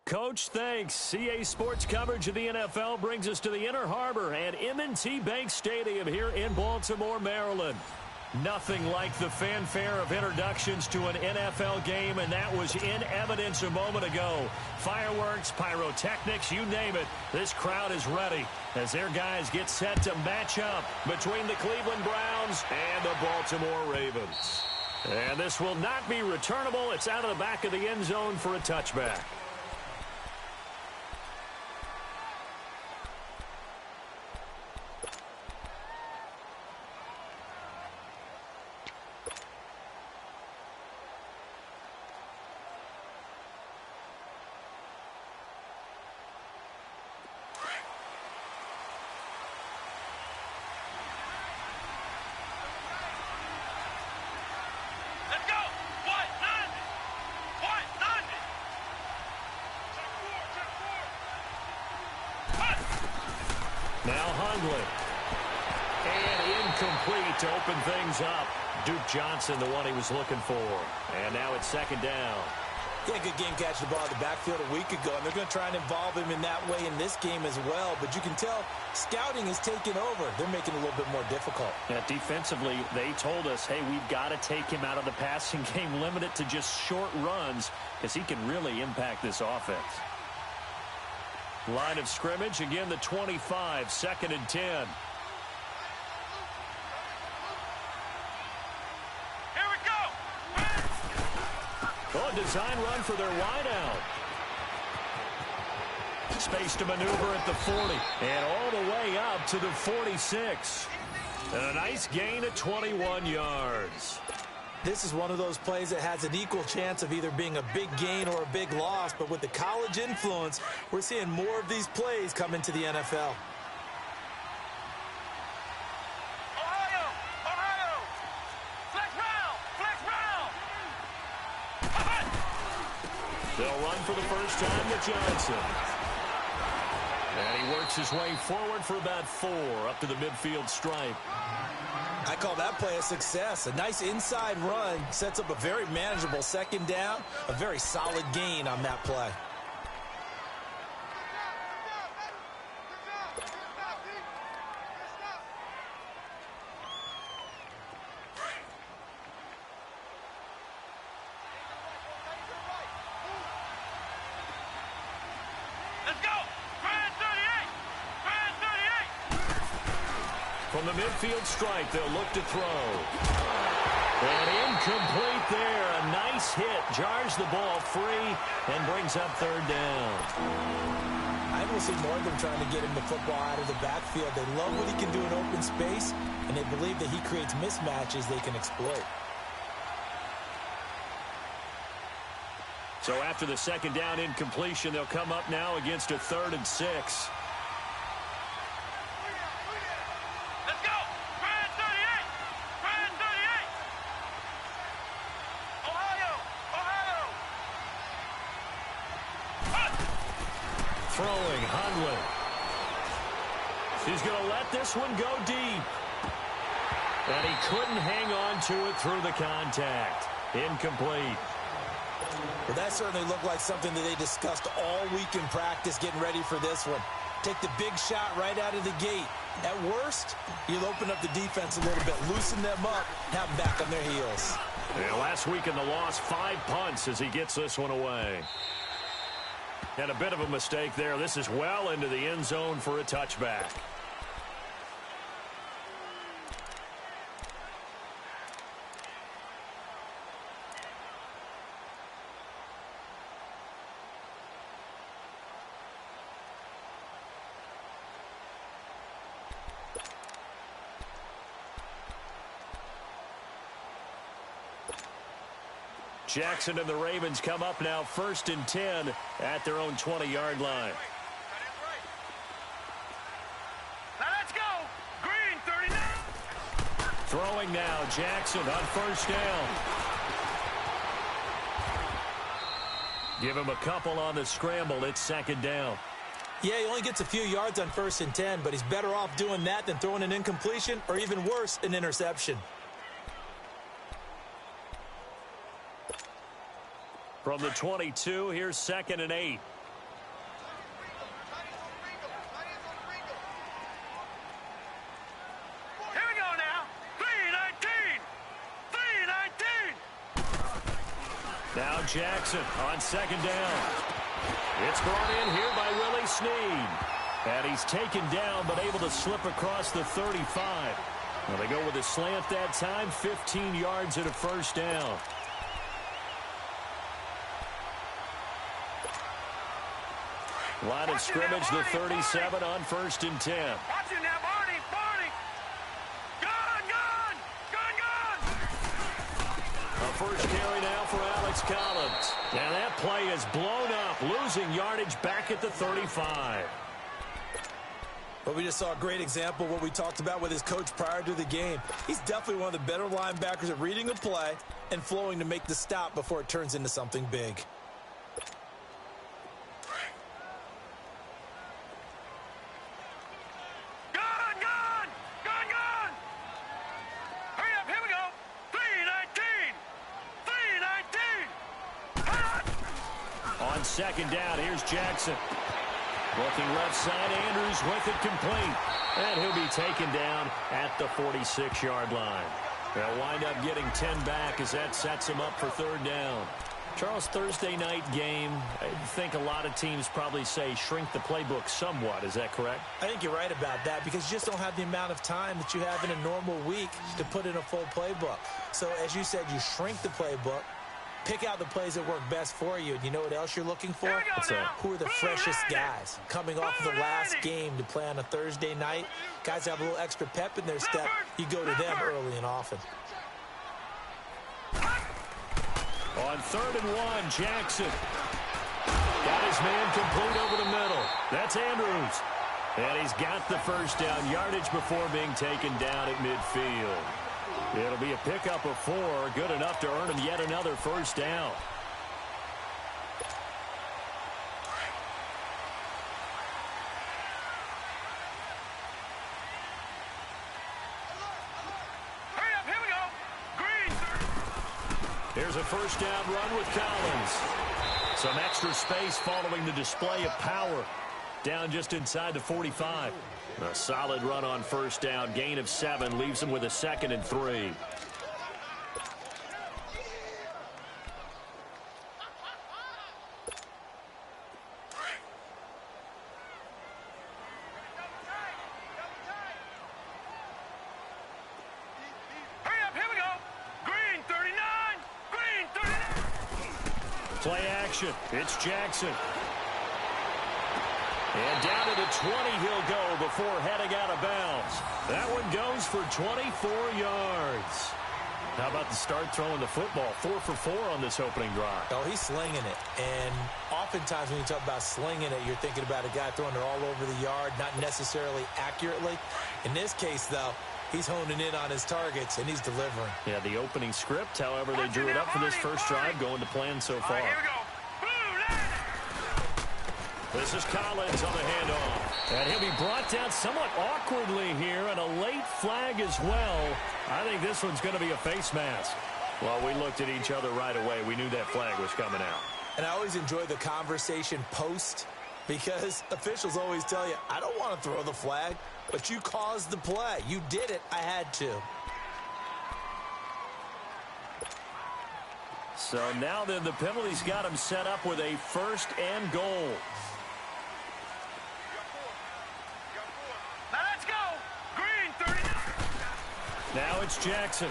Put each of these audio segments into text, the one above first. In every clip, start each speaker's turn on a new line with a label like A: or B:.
A: Coach, thanks. CA Sports coverage of the NFL brings us to the Inner Harbor and M&T Bank Stadium here in Baltimore, Maryland. Nothing like the fanfare of introductions to an NFL game, and that was in evidence a moment ago. Fireworks, pyrotechnics, you name it. This crowd is ready as their guys get set to match up between the Cleveland Browns and the Baltimore Ravens. And this will not be returnable. It's out of the back of the end zone for a touchback. Now Hundley. And incomplete to open things up. Duke Johnson, the one he was looking for. And now it's second down.
B: Yeah, good game catching the ball in the backfield a week ago, and they're going to try and involve him in that way in this game as well. But you can tell scouting is taking over. They're making it a little bit more difficult.
A: Yeah, defensively, they told us, hey, we've got to take him out of the passing game, limit it to just short runs, because he can really impact this offense. Line of scrimmage, again, the 25, 2nd and 10.
C: Here we go.
A: Oh, design run for their wideout. Space to maneuver at the 40. And all the way up to the 46. And a nice gain of 21 yards.
B: This is one of those plays that has an equal chance of either being a big gain or a big loss. But with the college influence, we're seeing more of these plays come into the NFL.
C: Ohio! Flex round!
A: They'll run for the first time to Johnson. And he works his way forward for about 4 up to the midfield stripe.
B: I call that play a success. A nice inside run sets up a very manageable second down. A very solid gain on that play.
C: Let's go! Brand 38! Brand 38!
A: From the midfield stripe, they'll look to throw. And incomplete there. A nice hit. Jars the ball free and brings up 3rd down.
B: I will see more of them trying to get him the football out of the backfield. They love what he can do in open space, and they believe that he creates mismatches they can exploit.
A: So after the second down incompletion, they'll come up now against a 3rd and 6.
C: Let's go! Brand 38! Brand 38! Ohio!
A: Throwing, Hundley. He's going to let this one go deep. And he couldn't hang on to it through the contact. Incomplete.
B: Well, that certainly looked like something that they discussed all week in practice getting ready for this one. Take the big shot right out of the gate. At worst, you'll open up the defense a little bit, loosen them up, have them back on their heels.
A: Yeah, last week in the loss, 5 punts as he gets this one away. And a bit of a mistake there. This is well into the end zone for a touchback. Jackson and the Ravens come up now 1st and 10 at their own 20-yard line.
C: Now let's go! Green 39!
A: Throwing now, Jackson on 1st down. Give him a couple on the scramble. It's 2nd down.
B: Yeah, he only gets a few yards on 1st and 10, but he's better off doing that than throwing an incompletion or even worse, an interception.
A: From the 22, here's 2nd and 8.
C: Here we go now. 3-19. 3-19.
A: Now Jackson on 2nd down. It's brought in here by Willie Snead. And he's taken down but able to slip across the 35. Well, they go with a slant that time, 15 yards and a 1st down. Line of scrimmage, the 37 on 1st and 10.
C: Watch it now, Barney. Barney. Gone, gone. Gone, gone.
A: A 1st carry now for Alex Collins. And that play is blown up, losing yardage back at the 35.
B: But we just saw a great example of what we talked about with his coach prior to the game. He's definitely one of the better linebackers at reading a play and flowing to make the stop before it turns into something big.
C: Gone, gone. Gone, gone. Hurry up, here we go. 3-19. 3-19.
A: On 2nd down, here's Jackson. Looking left side, Andrews with it complete. And he'll be taken down at the 46-yard line. They'll wind up getting 10 back as that sets him up for 3rd down. Charles, Thursday night game, I think a lot of teams probably say shrink the playbook somewhat. Is that correct?
B: I think you're right about that because you just don't have the amount of time that you have in a normal week to put in a full playbook. So, as you said, you shrink the playbook, pick out the plays that work best for you. And you know what else you're looking for? Who are the freshest guys coming off of the last game to play on a Thursday night? Guys have a little extra pep in their step. You go to them early and often.
A: On 3rd and 1, Jackson. Got his man complete over the middle. That's Andrews. And he's got the 1st down yardage before being taken down at midfield. It'll be a pickup of 4, good enough to earn him yet another 1st down.
C: Hurry up, here we go. Green.
A: Here's a 1st down run with Collins. Some extra space following the display of power. Down just inside the 45. A solid run on 1st down. Gain of 7 leaves him with a 2nd and 3.
C: Hurry up, here we go. Green 39. Green 39.
A: Play action. It's Jackson. And down to the 20 he'll go before heading out of bounds. That one goes for 24 yards. How about the start throwing the football? 4 for 4 on this opening drive.
B: Oh, he's slinging it. And oftentimes when you talk about slinging it, you're thinking about a guy throwing it all over the yard, not necessarily accurately. In this case, though, he's honing in on his targets, and he's delivering.
A: Yeah, the opening script, however, they drew it up for this first drive, going to plan so far.
C: Here we go.
A: This is Collins on the handoff. And he'll be brought down somewhat awkwardly here, and a late flag as well. I think this one's going to be a face mask. Well, we looked at each other right away. We knew that flag was coming out.
B: And I always enjoy the conversation post because officials always tell you, I don't want to throw the flag, but you caused the play. You did it. I had to.
A: So now then the penalty's got him set up with a 1st and goal.
C: Now let's go. Green 39.
A: Now it's Jackson.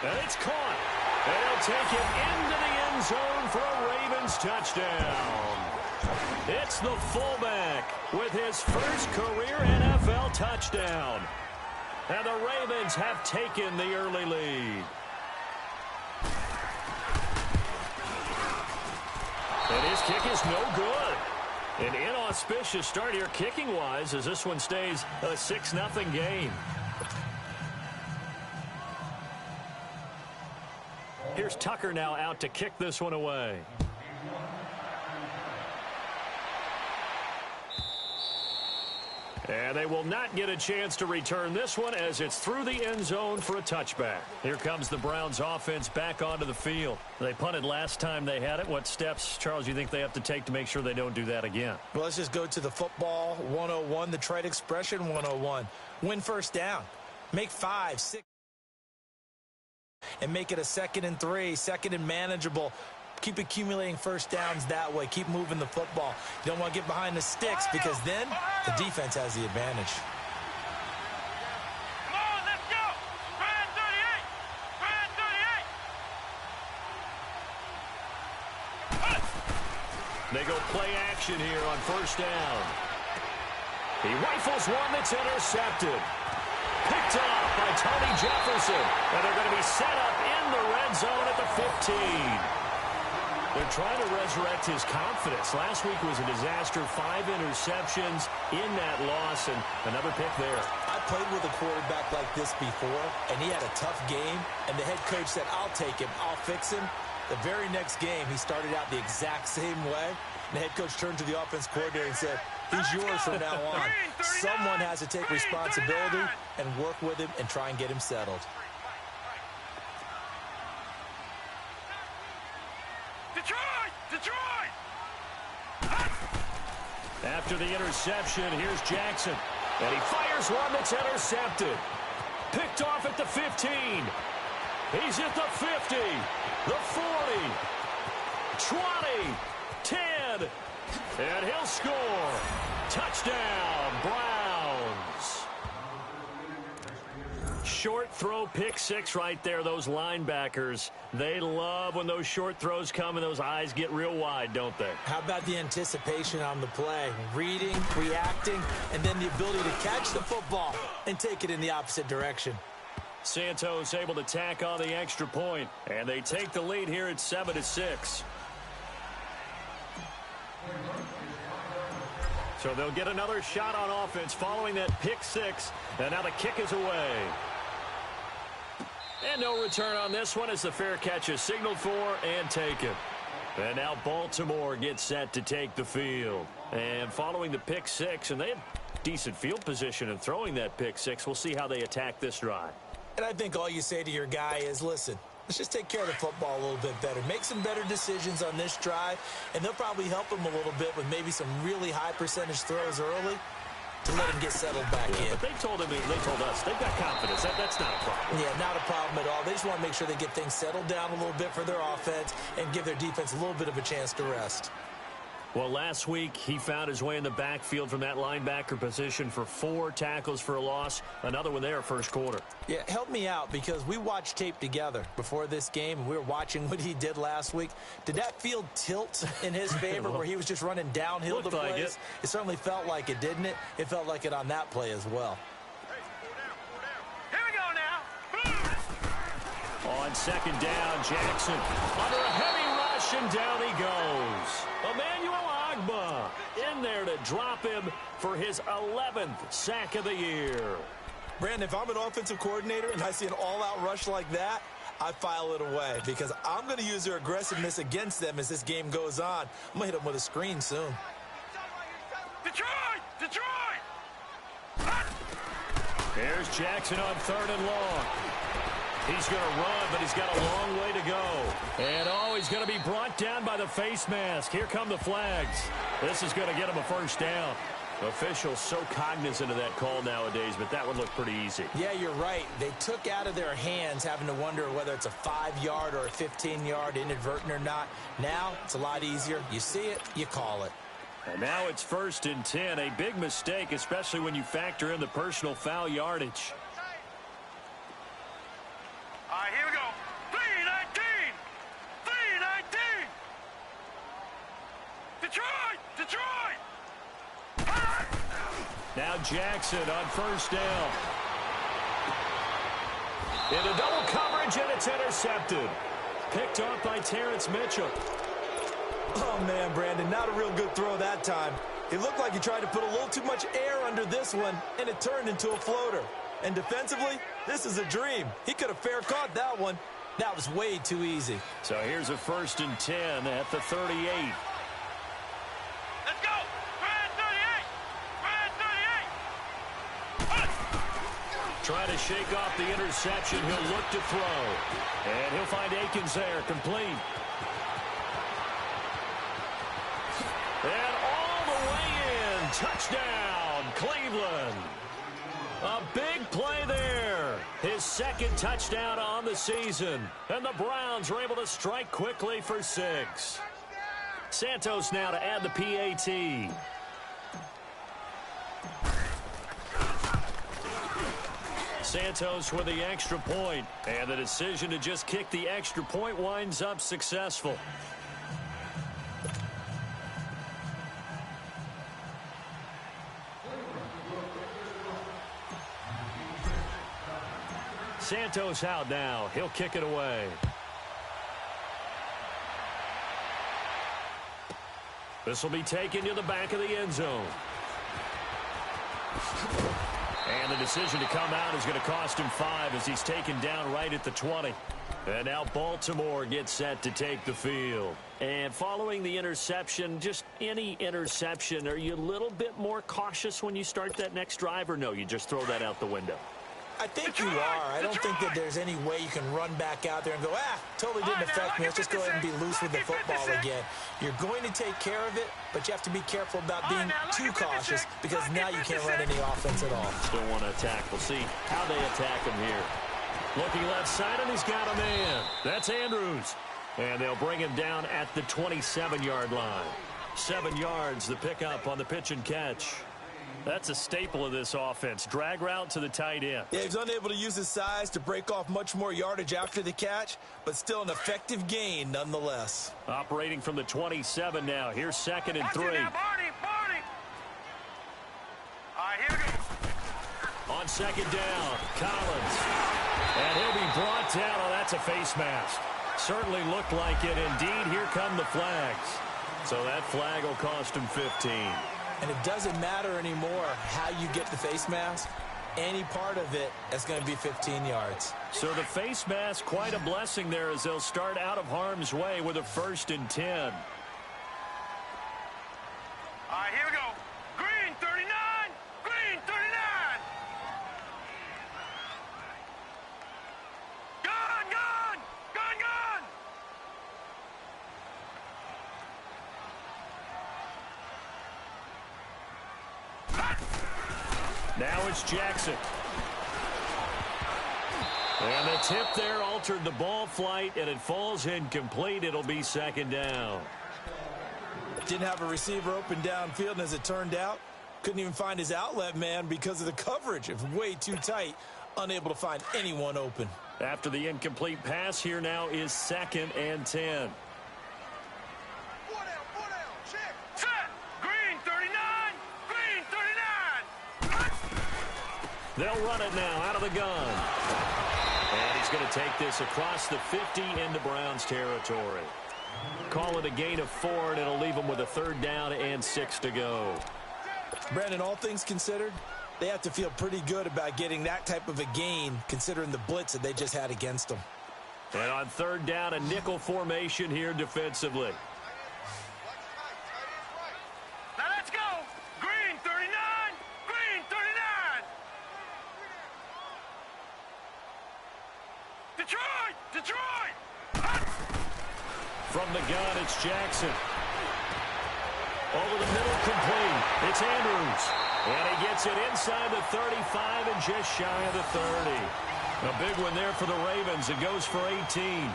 A: And it's caught. And he'll take it into the end zone for a Ravens touchdown. It's the fullback with his first career NFL touchdown. And the Ravens have taken the early lead. And his kick is no good. An inauspicious start here kicking-wise as this one stays a 6-0 game. Here's Tucker now out to kick this one away. And they will not get a chance to return this one as it's through the end zone for a touchback. Here comes the Browns offense back onto the field. They punted last time they had it. What steps, Charles, do you think they have to take to make sure they don't do that again?
B: Well, let's just go to the football 101, the trade expression 101. Win first down. Make 5, 6. And make it a 2nd and 3, 2nd and manageable. Keep accumulating first downs that way. Keep moving the football. You don't want to get behind the sticks because then the defense has the advantage.
C: Come on, let's go. Brand 38. Brand 38.
A: They go play action here on first down. He rifles one that's intercepted. Picked off by Tony Jefferson. And they're going to be set up in the red zone at the 15. They're trying to resurrect his confidence. Last week was a disaster. 5 interceptions in that loss, and another pick there.
B: I played with a quarterback like this before, and he had a tough game, and the head coach said, I'll take him, I'll fix him. The very next game, he started out the exact same way. And the head coach turned to the offense coordinator and said, he's yours from now on. Someone has to take responsibility and work with him and try and get him settled.
C: Detroit!
A: After the interception, here's Jackson. And he fires one that's intercepted. Picked off at the 15. He's at the 50, the 40, 20, 10, and he'll score. Touchdown, Browns. Short throw, pick 6 right there. Those linebackers, they love when those short throws come and those eyes get real wide, don't they?
B: How about the anticipation on the play? Reading, reacting, and then the ability to catch the football and take it in the opposite direction.
A: Santos able to tack on the extra point, and they take the lead here at 7-6. So they'll get another shot on offense following that pick 6, and now the kick is away. And no return on this one as the fair catch is signaled for and taken. And now Baltimore gets set to take the field. And following the pick 6, and they have decent field position in throwing that pick 6. We'll see how they attack this drive.
B: And I think all you say to your guy is, listen, let's just take care of the football a little bit better. Make some better decisions on this drive, and they'll probably help him a little bit with maybe some really high percentage throws early to let him get settled back in.
A: But they told us, they've got confidence. That's not a problem.
B: Yeah, not a problem at all. They just want to make sure they get things settled down a little bit for their offense and give their defense a little bit of a chance to rest.
A: Well, last week, he found his way in the backfield from that linebacker position for 4 tackles for a loss. Another one there first quarter.
B: Yeah, help me out because we watched tape together before this game, and we were watching what he did last week. Did that field tilt in his favor where he was just running downhill to plays?
A: Like
B: it certainly felt like it, didn't it? It felt like it on that play as well.
C: Here we go now.
A: On second down, Jackson under a heavy rush, and down he goes. Emmanuel Ogbah in there to drop him for his 11th sack of the year.
B: Brandon, if I'm an offensive coordinator and I see an all-out rush like that, I file it away because I'm going to use their aggressiveness against them as this game goes on. I'm going to hit them with a screen soon.
C: Detroit!
A: Here's Jackson on 3rd and long. He's going to run, but he's got a long way to go. And, he's going to be brought down by the face mask. Here come the flags. This is going to get him a first down. Officials so cognizant of that call nowadays, but that would look pretty easy.
B: Yeah, you're right. They took out of their hands having to wonder whether it's a 5-yard or a 15-yard, inadvertent or not. Now, it's a lot easier. You see it, you call it.
A: And now it's 1st and 10. A big mistake, especially when you factor in the personal foul yardage.
C: All right, here we go. 319! Detroit!
A: Now Jackson on first down. Into double coverage, and it's intercepted. Picked off by Terrence Mitchell.
B: Oh, man, Brandon, not a real good throw that time. It looked like he tried to put a little too much air under this one, and it turned into a floater. And defensively, this is a dream. He could have fair caught that one. That was way too easy.
A: So here's a 1st and 10 at the 38.
C: Let's go! Brand 38!
A: Trying to shake off the interception. He'll look to throw. And he'll find Akins there, complete. And all the way in. Touchdown, Cleveland. A big play there. His second touchdown on the season. And the Browns were able to strike quickly for 6. Santos now to add the PAT. Santos with the extra point. And the decision to just kick the extra point winds up successful. Santos out now. He'll kick it away. This will be taken to the back of the end zone. And the decision to come out is going to cost him 5 as he's taken down right at the 20. And now Baltimore gets set to take the field. And following the interception, just any interception, are you a little bit more cautious when you start that next drive, or no, you just throw that out the window?
B: I think you are. I don't think that there's any way you can run back out there and go, totally didn't affect me. Let's just go ahead and be loose with the football again. You're going to take care of it, but you have to be careful about being too cautious because now you can't run any offense at all.
A: Still want to attack. We'll see how they attack him here. Looking left side, and he's got a man. That's Andrews. And they'll bring him down at the 27-yard line. 7 yards, the pickup on the pitch and catch. That's a staple of this offense. Drag route to the tight end.
B: Yeah, he's unable to use his size to break off much more yardage after the catch, but still an effective gain nonetheless.
A: Operating from the 27 now. Here's 2nd and 3.
C: Now, Barney. All right, here we go.
A: On 2nd down, Collins. And he'll be brought down. Oh, that's a face mask. Certainly looked like it. Indeed, here come the flags. So that flag will cost him 15.
B: And it doesn't matter anymore how you get the face mask. Any part of it is going to be 15 yards.
A: So the face mask, quite a blessing there as they'll start out of harm's way with a 1st and 10.
C: All right, here we go. Green 39. Green 39. Gun.
A: Now it's Jackson. And the tip there altered the ball flight, and it falls incomplete. It'll be 2nd down.
B: Didn't have a receiver open downfield, and as it turned out, couldn't even find his outlet man because of the coverage. It was way too tight, unable to find anyone open.
A: After the incomplete pass, here now is 2nd and 10.
C: Set. Green 39. Green 39.
A: They'll run it now out of the gun. And he's going to take this across the 50 into Browns territory. Call it a gain of 4, and it'll leave them with a 3rd down and 6 to go.
B: Brandon, all things considered, they have to feel pretty good about getting that type of a gain considering the blitz that they just had against them.
A: And on 3rd down, a nickel formation here defensively.
C: Now let's go. Green 39. Green 39. Detroit.
A: From the gun, it's Jackson. Over the middle, complete. It's Andrews. And he gets it inside the 35 and just shy of the 30. A big one there for the Ravens. It goes for 18.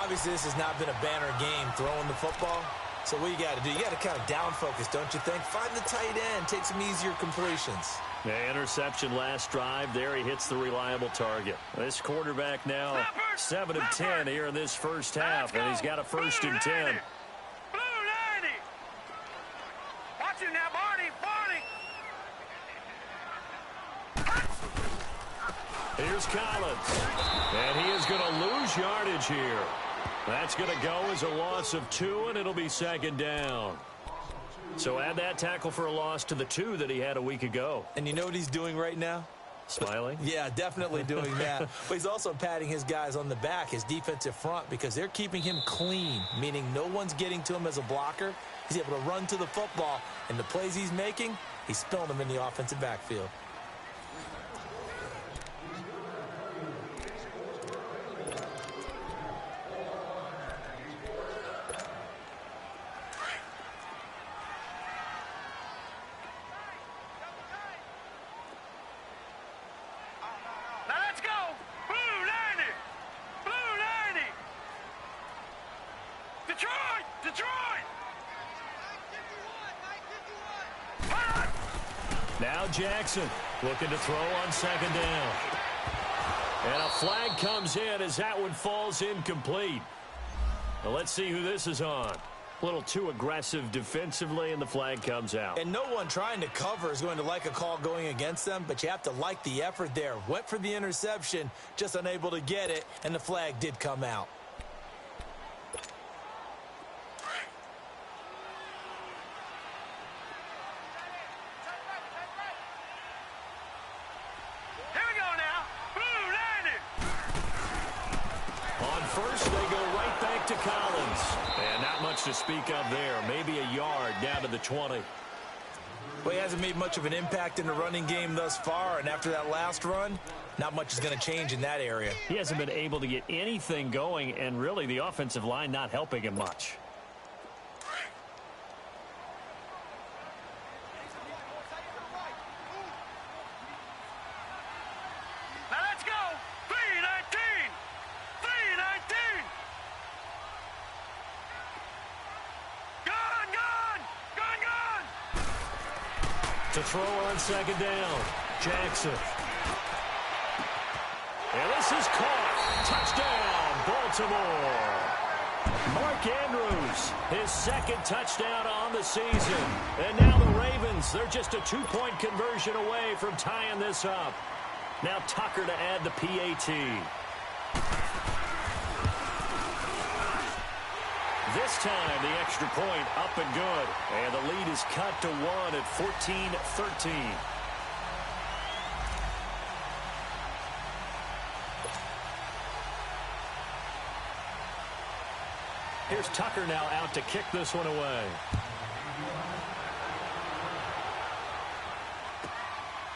B: Obviously, this has not been a banner game throwing the football. So what you got to do, you got to kind of down focus, don't you think? Find the tight end, take some easier completions.
A: The interception last drive. There he hits the reliable target. This quarterback now 7 of 10 here in this first half, and he's got a 1st and 10.
C: Blue 90. Watch him now, Barney.
A: Here's Collins. And he is going to lose yardage here. That's going to go as a loss of 2, and it'll be 2nd down. So add that tackle for a loss to the 2 that he had a week ago.
B: And you know what he's doing right now?
A: Smiling?
B: Yeah, definitely doing that. But he's also patting his guys on the back, his defensive front, because they're keeping him clean, meaning no one's getting to him as a blocker. He's able to run to the football, and the plays he's making, he's spilling them in the offensive backfield.
A: Now Jackson looking to throw on second down. And a flag comes in as that one falls incomplete. Well, let's see who this is on. A little too aggressive defensively, and the flag comes out.
B: And no one trying to cover is going to like a call going against them, but you have to like the effort there. Went for the interception, just unable to get it, and the flag did come out.
C: Here we go now. Blue landed.
A: On first, they go right back to Collins. And not much to speak of there. Maybe a yard down to the 20.
B: Well, he hasn't made much of an impact in the running game thus far, and after that last run, not much is going to change in that area.
A: He hasn't been able to get anything going, and really the offensive line not helping him much.
C: Now let's go. 319. 319. Gone, gone. Gone, gone.
A: To throw on second down, Jackson. And this is caught. Touchdown, Baltimore. Mark Andrews, his second touchdown on the season. And now the Ravens, they're just a two-point conversion away from tying this up. Now Tucker to add the PAT. This time, the extra point up and good. And the lead is cut to 1 at 14-13. Here's Tucker now out to kick this one away.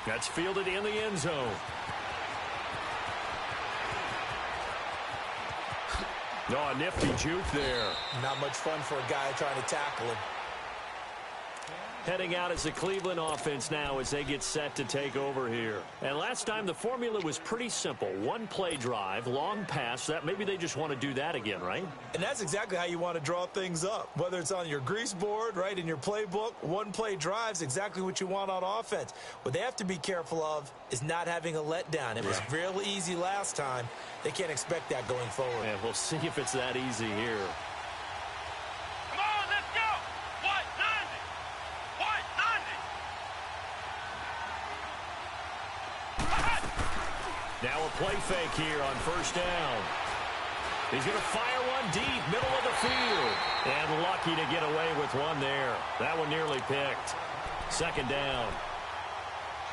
A: That's fielded in the end zone. Oh, a nifty juke there.
B: Not much fun for a guy trying to tackle him.
A: Heading out as the Cleveland offense now as they get set to take over here. And last time the formula was pretty simple. One play drive, long pass. That maybe they just want to do that again, right?
B: And that's exactly how you want to draw things up. Whether it's on your grease board, right, in your playbook, one play drive's exactly what you want on offense. What they have to be careful of is not having a letdown. It was real easy last time. They can't expect that going forward.
A: And we'll see if it's that easy here.
C: Come on, let's go. What? 90. What? 90.
A: Now a play fake here on first down. He's going to fire one deep, middle of the field. And lucky to get away with one there. That one nearly picked. Second down.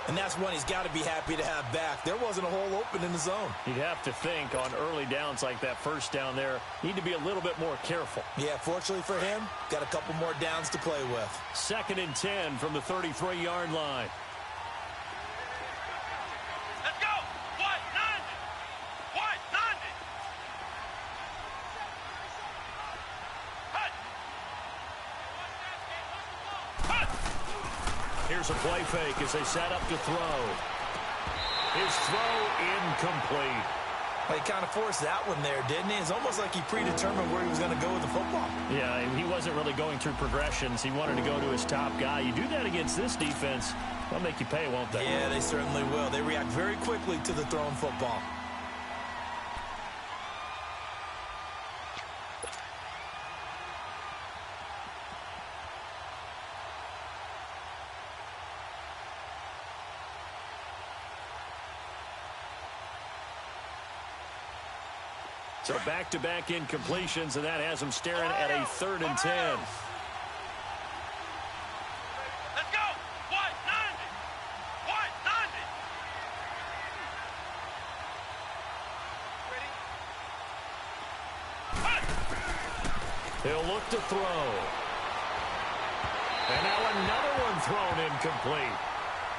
B: And that's one he's got to be happy to have back. There wasn't a hole open in the zone.
A: You'd have to think on early downs like that first down there, need to be a little bit more careful.
B: Yeah, fortunately for him, got a couple more downs to play with.
A: 2nd and 10 from the 33-yard line.
C: Let's go. What? 90. What? 90. Hut. Hut.
A: Here's a play fake as they set up to throw. His throw incomplete.
B: Well, he kind of forced that one there, didn't he? It's almost like he predetermined where he was going to go with the football.
A: Yeah, he wasn't really going through progressions. He wanted to go to his top guy. You do that against this defense, they'll make you pay, won't they?
B: Yeah, they certainly will. They react very quickly to the thrown football.
A: So back-to-back incompletions, and that has them staring at a 3rd and 10.
C: Let's go. What? 90. What? 90. Ready? Hut.
A: He'll look to throw. And now another one thrown incomplete.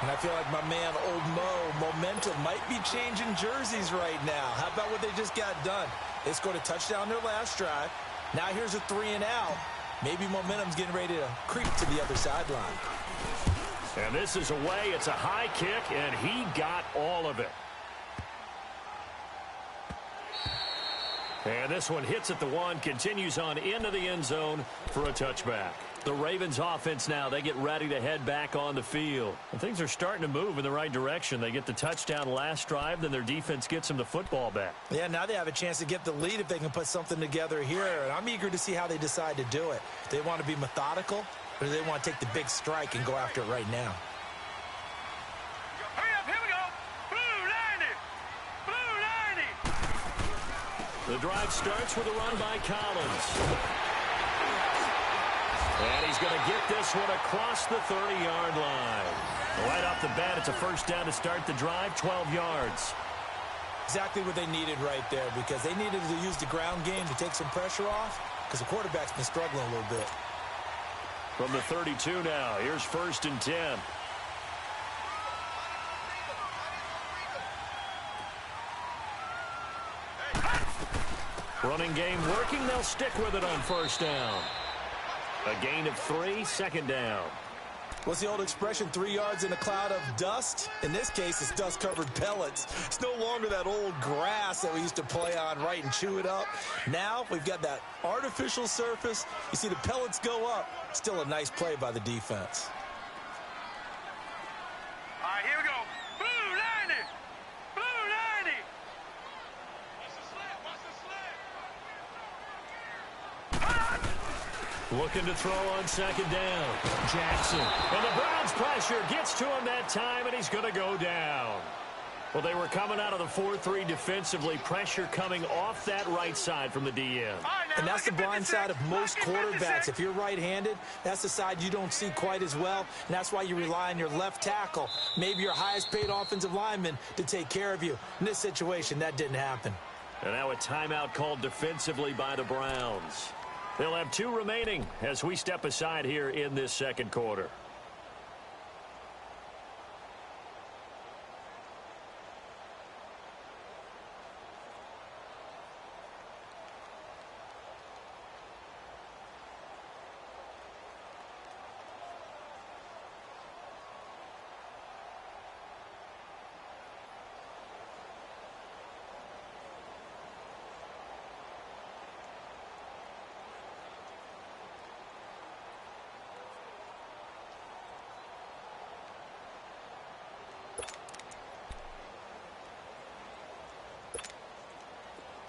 B: And I feel like my man, Old Mo, momentum might be changing jerseys right now. How about what they just got done? They scored a touchdown their last drive. Now here's a 3-and-out. Maybe momentum's getting ready to creep to the other sideline.
A: And this is away. It's a high kick, and he got all of it. And this one hits at the 1, continues on into the end zone for a touchback. The Ravens offense now, they get ready to head back on the field. And things are starting to move in the right direction. They get the touchdown last drive, then their defense gets them the football back.
B: Yeah, now they have a chance to get the lead if they can put something together here. And I'm eager to see how they decide to do it. Do they want to be methodical, or do they want to take the big strike and go after it right now?
C: Hurry up, here we go. Blue 90. Blue 90.
A: The drive starts with a run by Collins. And he's going to get this one across the 30-yard line. Right off the bat, it's a first down to start the drive, 12 yards.
B: Exactly what they needed right there, because they needed to use the ground game to take some pressure off, because the quarterback's been struggling a little bit.
A: From the 32 now, here's 1st and 10. Running game working, they'll stick with it on 1st down. A gain of 3, 2nd down.
B: What's the old expression, 3 yards in a cloud of dust? In this case, it's dust-covered pellets. It's no longer that old grass that we used to play on, right, and chew it up. Now we've got that artificial surface. You see the pellets go up. Still a nice play by the defense.
C: All right, here we go. Blue 90. Blue 90. Watch the slant. Watch the slant.
A: Looking to throw on 2nd down. Jackson. And the Browns pressure gets to him that time, and he's going to go down. Well, they were coming out of the 4-3 defensively. Pressure coming off that right side from the DM.
B: And that's the blind side of most quarterbacks. If you're right-handed, that's the side you don't see quite as well. And that's why you rely on your left tackle, maybe your highest-paid offensive lineman, to take care of you. In this situation, that didn't happen.
A: And now a timeout called defensively by the Browns. They'll have 2 remaining as we step aside here in this 2nd quarter.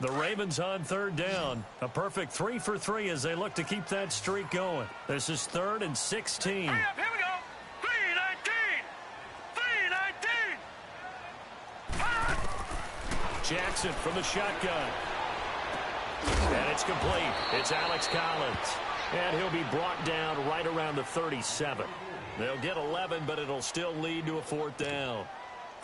A: The Ravens on 3rd down. A perfect 3 for 3 as they look to keep that streak going. This is 3rd and 16.
C: Hurry up, here we go. 3-19. 3-19.
A: Jackson from the shotgun. And it's complete. It's Alex Collins. And he'll be brought down right around the 37. They'll get 11, but it'll still lead to a 4th down.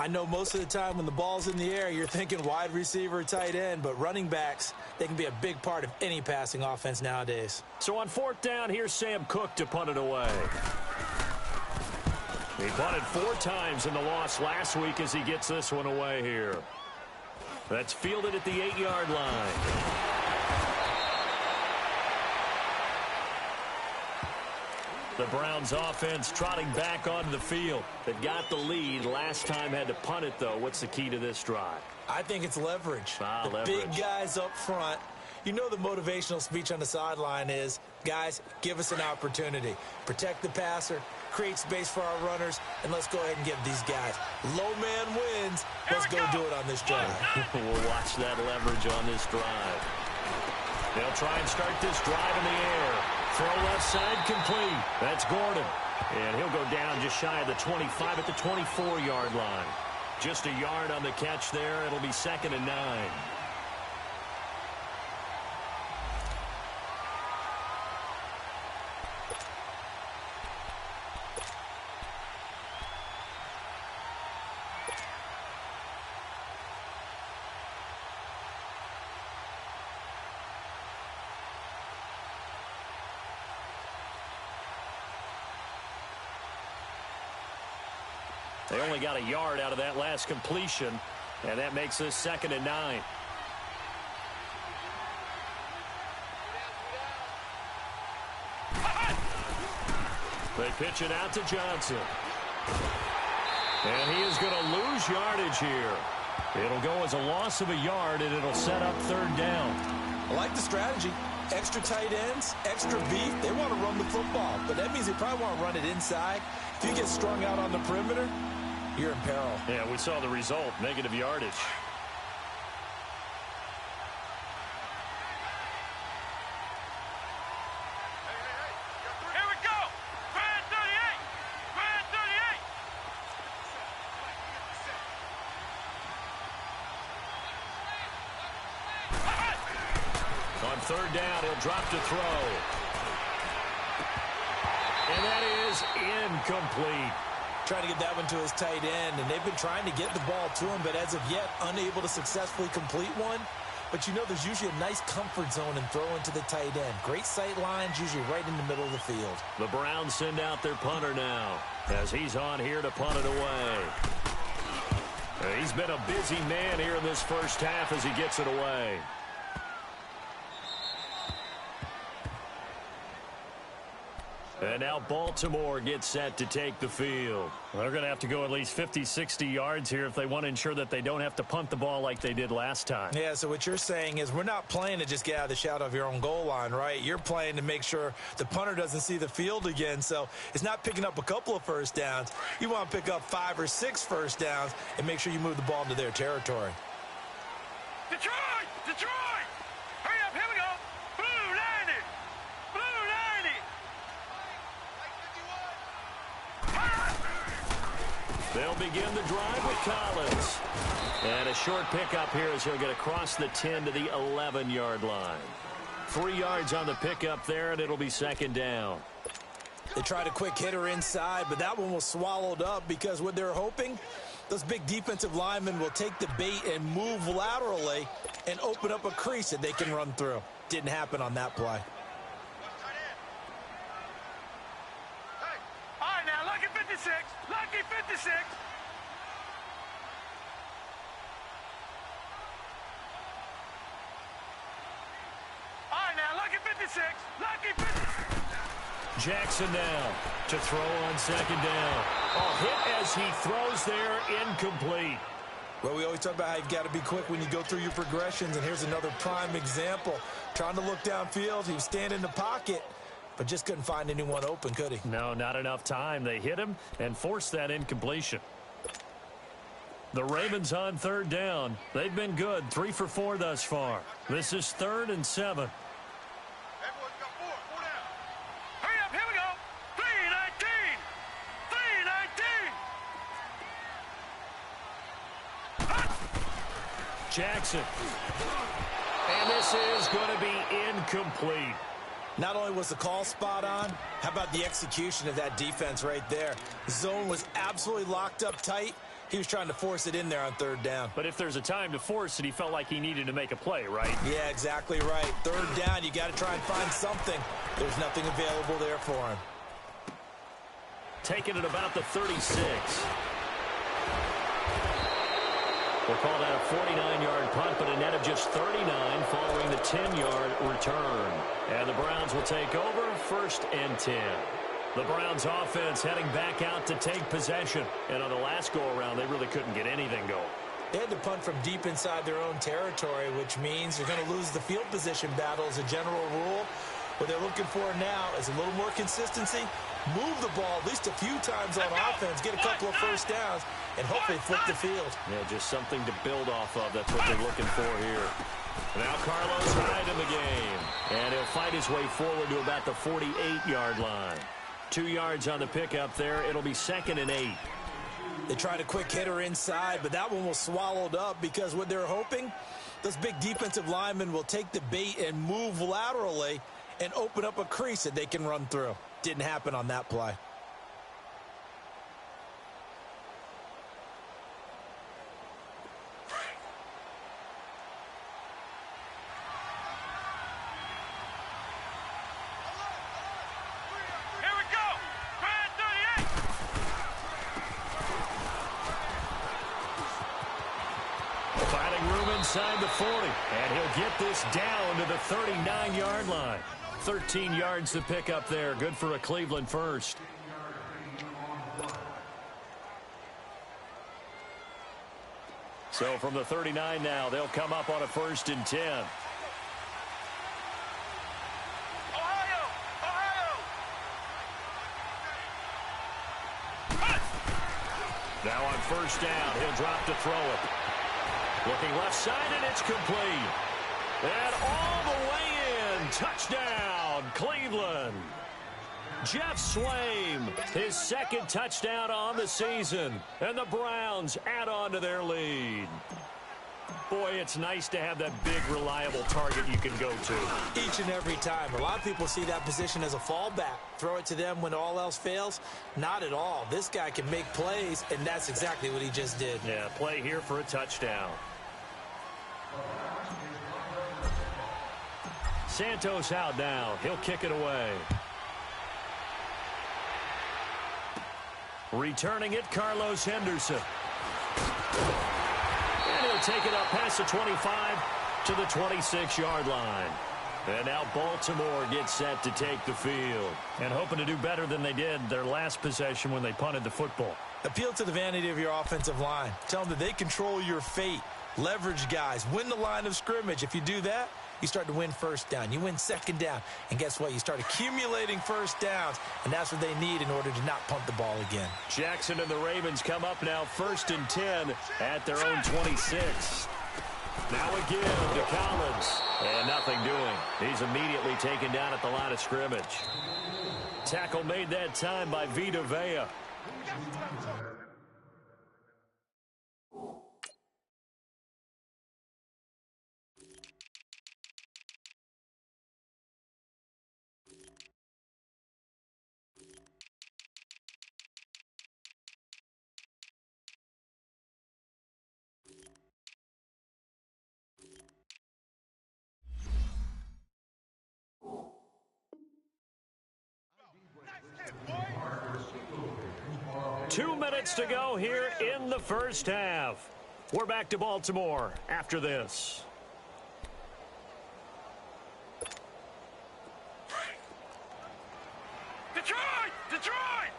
B: I know most of the time when the ball's in the air, you're thinking wide receiver, tight end, but running backs, they can be a big part of any passing offense nowadays.
A: So on 4th down, here's Sam Cook to punt it away. He punted 4 times in the loss last week as he gets this one away here. That's fielded at the 8-yard line. The Browns offense trotting back onto the field. They got the lead. Last time had to punt it, though. What's the key to this drive?
B: I think it's leverage.
A: Leverage.
B: Big guys up front. You know the motivational speech on the sideline is, guys, give us an opportunity. Protect the passer, create space for our runners, and let's go ahead and give these guys. Low man wins. Let's go do it on this drive.
A: We'll watch that leverage on this drive. They'll try and start this drive in the air. Throw left side complete. That's Gordon. And he'll go down just shy of the 25 at the 24-yard line. Just a yard on the catch there. It'll be 2nd and 9. They only got a yard out of that last completion, and that makes this 2nd and 9. They pitch it out to Johnson. And he is going to lose yardage here. It'll go as a loss of a yard, and it'll set up 3rd down.
B: I like the strategy. Extra tight ends, extra beef, they want to run the football. But that means they probably want to run it inside. If you get strung out on the perimeter, you're in peril.
A: Yeah, we saw the result, negative yardage. Third down, he'll drop to throw. And that is incomplete.
B: Trying to get that one to his tight end, and they've been trying to get the ball to him, but as of yet, unable to successfully complete one. But you know there's usually a nice comfort zone in throwing to the tight end. Great sight lines, usually right in the middle of the field.
A: The Browns send out their punter now, as he's on here to punt it away. He's been a busy man here in this first half as he gets it away. And now Baltimore gets set to take the field. They're going to have to go at least 50, 60 yards here if they want to ensure that they don't have to punt the ball like they did last time.
B: Yeah, so what you're saying is we're not playing to just get out of the shadow of your own goal line, right? You're playing to make sure the punter doesn't see the field again. So it's not picking up a couple of first downs. You want to pick up 5 or 6 first downs and make sure you move the ball into their territory.
C: Detroit! Detroit! Hurry up, here we go! Blue 90! Blue 90!
A: They'll begin the drive with Collins. And a short pickup here as he'll get across the 10 to the 11-yard line. 3 yards on the pickup there, and it'll be second down.
B: They tried a quick hitter inside, but that one was swallowed up because what they're hoping, those big defensive linemen will take the bait and move laterally and open up a crease that they can run through. Didn't happen on that play.
C: All right, now, lucky 56. Lucky 56. All right, now, lucky 56. Lucky 56.
A: Jackson now to throw on second down. Oh, hit as he throws there, incomplete.
B: Well, we always talk about how you've got to be quick when you go through your progressions, and here's another prime example. Trying to look downfield, he was standing in the pocket, but just couldn't find anyone open, could he?
A: No, not enough time. They hit him and forced that incompletion. The Ravens on third down. They've been good, 3 for 4 thus far. This is 3rd and 7.
C: Everyone's got 4. 4 down. Hurry up, here we go. 319. 319.
A: Jackson. And this is going to be incomplete.
B: Not only was the call spot on, how about the execution of that defense right there? The zone was absolutely locked up tight. He was trying to force it in there on third down.
A: But if there's a time to force it, he felt like he needed to make a play, right?
B: Yeah, exactly right. Third down, you got to try and find something. There's nothing available there for him.
A: Taking it about the 36. We'll call that a 49-yard punt, but a net of just 39 following the 10-yard return. And the Browns will take over 1st and 10. The Browns offense heading back out to take possession. And on the last go-around, they really couldn't get anything going.
B: They had to punt from deep inside their own territory, which means you're going to lose the field position battle as a general rule. What they're looking for now is a little more consistency, move the ball at least a few times on offense, get a couple of first downs, and hopefully flip the field.
A: Yeah, just something to build off of. That's what they're looking for here. Now Carlos Hyde in the game. And he'll fight his way forward to about the 48-yard line. 2 yards on the pickup there. It'll be 2nd and 8.
B: They tried a quick hitter inside, but that one was swallowed up because what they're hoping, those big defensive linemen will take the bait and move laterally and open up a crease that they can run through. Didn't happen on that play.
C: Here we go. Grand 38.
A: Finding room inside the 40. And he'll get this down to the 39-yard line. 13 yards to pick up there. Good for a Cleveland first. So from the 39 now, they'll come up on a 1st and 10. Now on first down, he'll drop to throw it. Looking left side, and it's complete. And all the way in. Touchdown, Cleveland. Jeff Swaim, his second touchdown on the season. And the Browns add on to their lead. Boy, it's nice to have that big, reliable target you can go to.
B: Each and every time. A lot of people see that position as a fallback. Throw it to them when all else fails. Not at all. This guy can make plays, and that's exactly what he just did.
A: Yeah, play here for a touchdown. Santos out now. He'll kick it away. Returning it, Carlos Henderson. And he'll take it up past the 25 to the 26-yard line. And now Baltimore gets set to take the field. And hoping to do better than they did their last possession when they punted the football.
B: Appeal to the vanity of your offensive line. Tell them that they control your fate. Leverage guys. Win the line of scrimmage. If you do that, you start to win first down. You win second down. And guess what? You start accumulating first downs. And that's what they need in order to not punt the ball again.
A: Jackson and the Ravens come up now 1st and 10 at their own 26. Now again to Collins. And nothing doing. He's immediately taken down at the line of scrimmage. Tackle made that time by Vita Vea. Two minutes to go here in the first half. We're back to Baltimore after this.
C: Detroit! Detroit!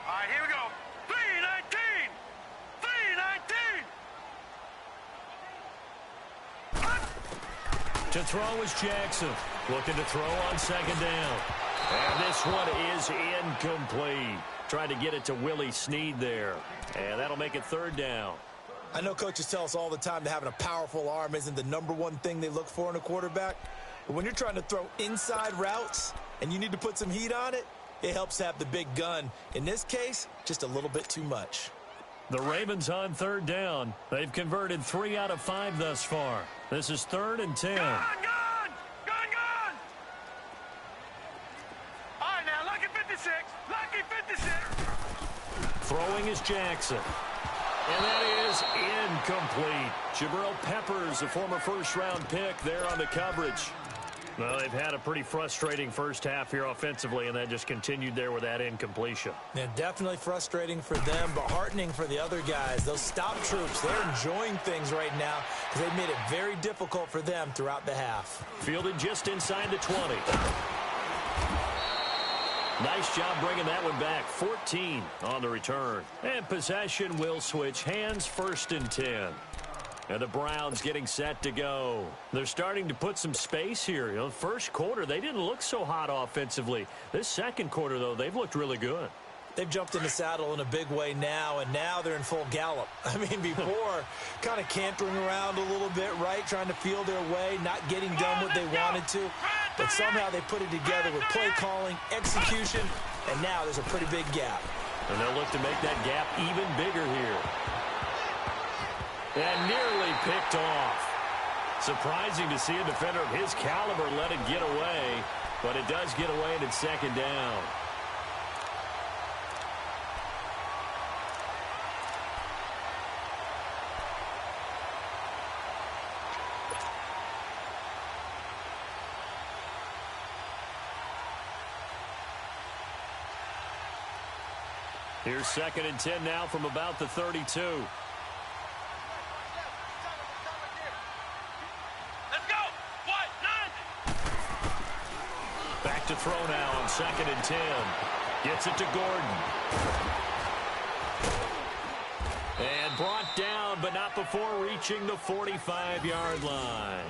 C: All right, here we go. 3-19! 3-19!
A: To throw is Jackson. Looking to throw on second down. And this one is incomplete. Trying to get it to Willie Snead there. And that'll make it third down.
B: I know coaches tell us all the time that having a powerful arm isn't the #1 thing they look for in a quarterback. But when you're trying to throw inside routes and you need to put some heat on it, it helps have the big gun. In this case, just a little bit too much.
A: The Ravens on third down. They've converted 3 out of 5 thus far. This is 3rd and 10.
C: Gone! All right, now, lucky 56. Lucky 56.
A: Throwing is Jackson. And that is incomplete. Jabril Peppers, a former first-round pick, there on the coverage. Well, they've had a pretty frustrating first half here offensively, and that just continued there with that incompletion.
B: Yeah, definitely frustrating for them, but heartening for the other guys. Those stop troops, they're enjoying things right now because they've made it very difficult for them throughout the half.
A: Fielded just inside the 20. Nice job bringing that one back. 14 on the return. And possession will switch hands, 1st and 10. And the Browns getting set to go. They're starting to put some space here. You know, first quarter, they didn't look so hot offensively. This second quarter, though, they've looked really good.
B: They've jumped in the saddle in a big way now, and now they're in full gallop. I mean, before, kind of cantering around a little bit, right, trying to feel their way, not getting done what they wanted to. But somehow they put it together with play calling, execution, and now there's a pretty big gap.
A: And they'll look to make that gap even bigger here. And nearly picked off. Surprising to see a defender of his caliber let it get away, but it does get away and it's second down. Here's 2nd and 10 now from about the 32.
C: Let's go. What? 9.
A: Back to throw now on 2nd and 10. Gets it to Gordon. And brought down, but not before reaching the 45-yard line.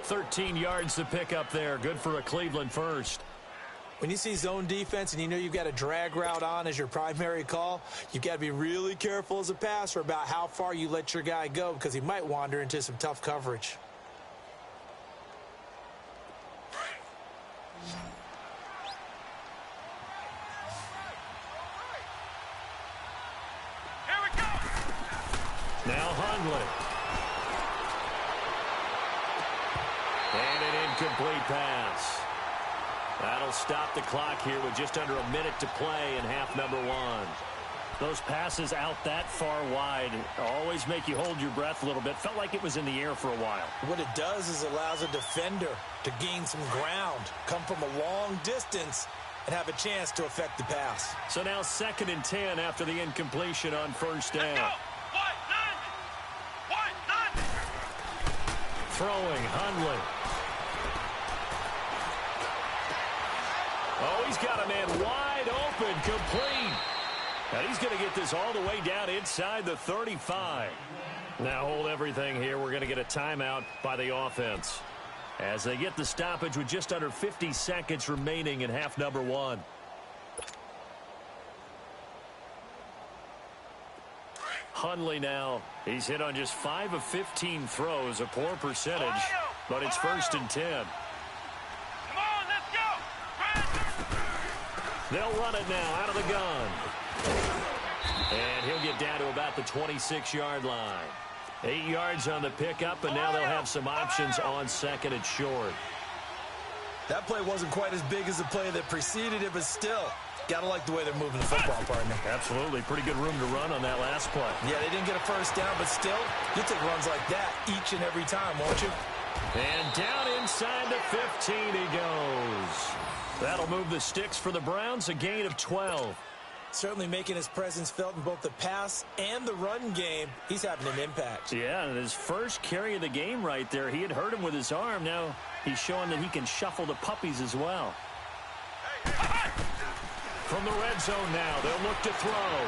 A: 13 yards to pick up there. Good for a Cleveland first.
B: When you see zone defense and you know you've got a drag route on as your primary call, you've got to be really careful as a passer about how far you let your guy go because he might wander into some tough coverage.
C: Here we go.
A: Now Hundley. And an incomplete pass. That'll stop the clock here with just under a minute to play in half number one. Those passes out that far wide always make you hold your breath a little bit. Felt like it was in the air for a while.
B: What it does is allows a defender to gain some ground, come from a long distance, and have a chance to affect the pass.
A: So now 2nd and 10 after the incompletion on first down.
C: Let's go. What? None.
A: Throwing, Hundley. Oh, he's got a man wide open, complete. And he's going to get this all the way down inside the 35. Now hold everything here. We're going to get a timeout by the offense as they get the stoppage with just under 50 seconds remaining in half number one. Hundley now. He's hit on just 5 of 15 throws, a poor percentage, but it's 1st and 10.
C: Come on, let's go.
A: They'll run it now out of the gun. And he'll get down to about the 26-yard line. 8 yards on the pickup, and now they'll have some options on 2nd and short.
B: That play wasn't quite as big as the play that preceded it, but still, gotta like the way they're moving the football, partner.
A: Absolutely. Pretty good room to run on that last play.
B: Yeah, they didn't get a first down, but still, you'll take runs like that each and every time, won't you?
A: And down inside the 15 he goes. That'll move the sticks for the Browns, a gain of 12.
B: Certainly making his presence felt in both the pass and the run game. He's having an impact.
A: Yeah, and his first carry of the game right there. He had hurt him with his arm. Now he's showing that he can shuffle the puppies as well. From the red zone now, they'll look to throw.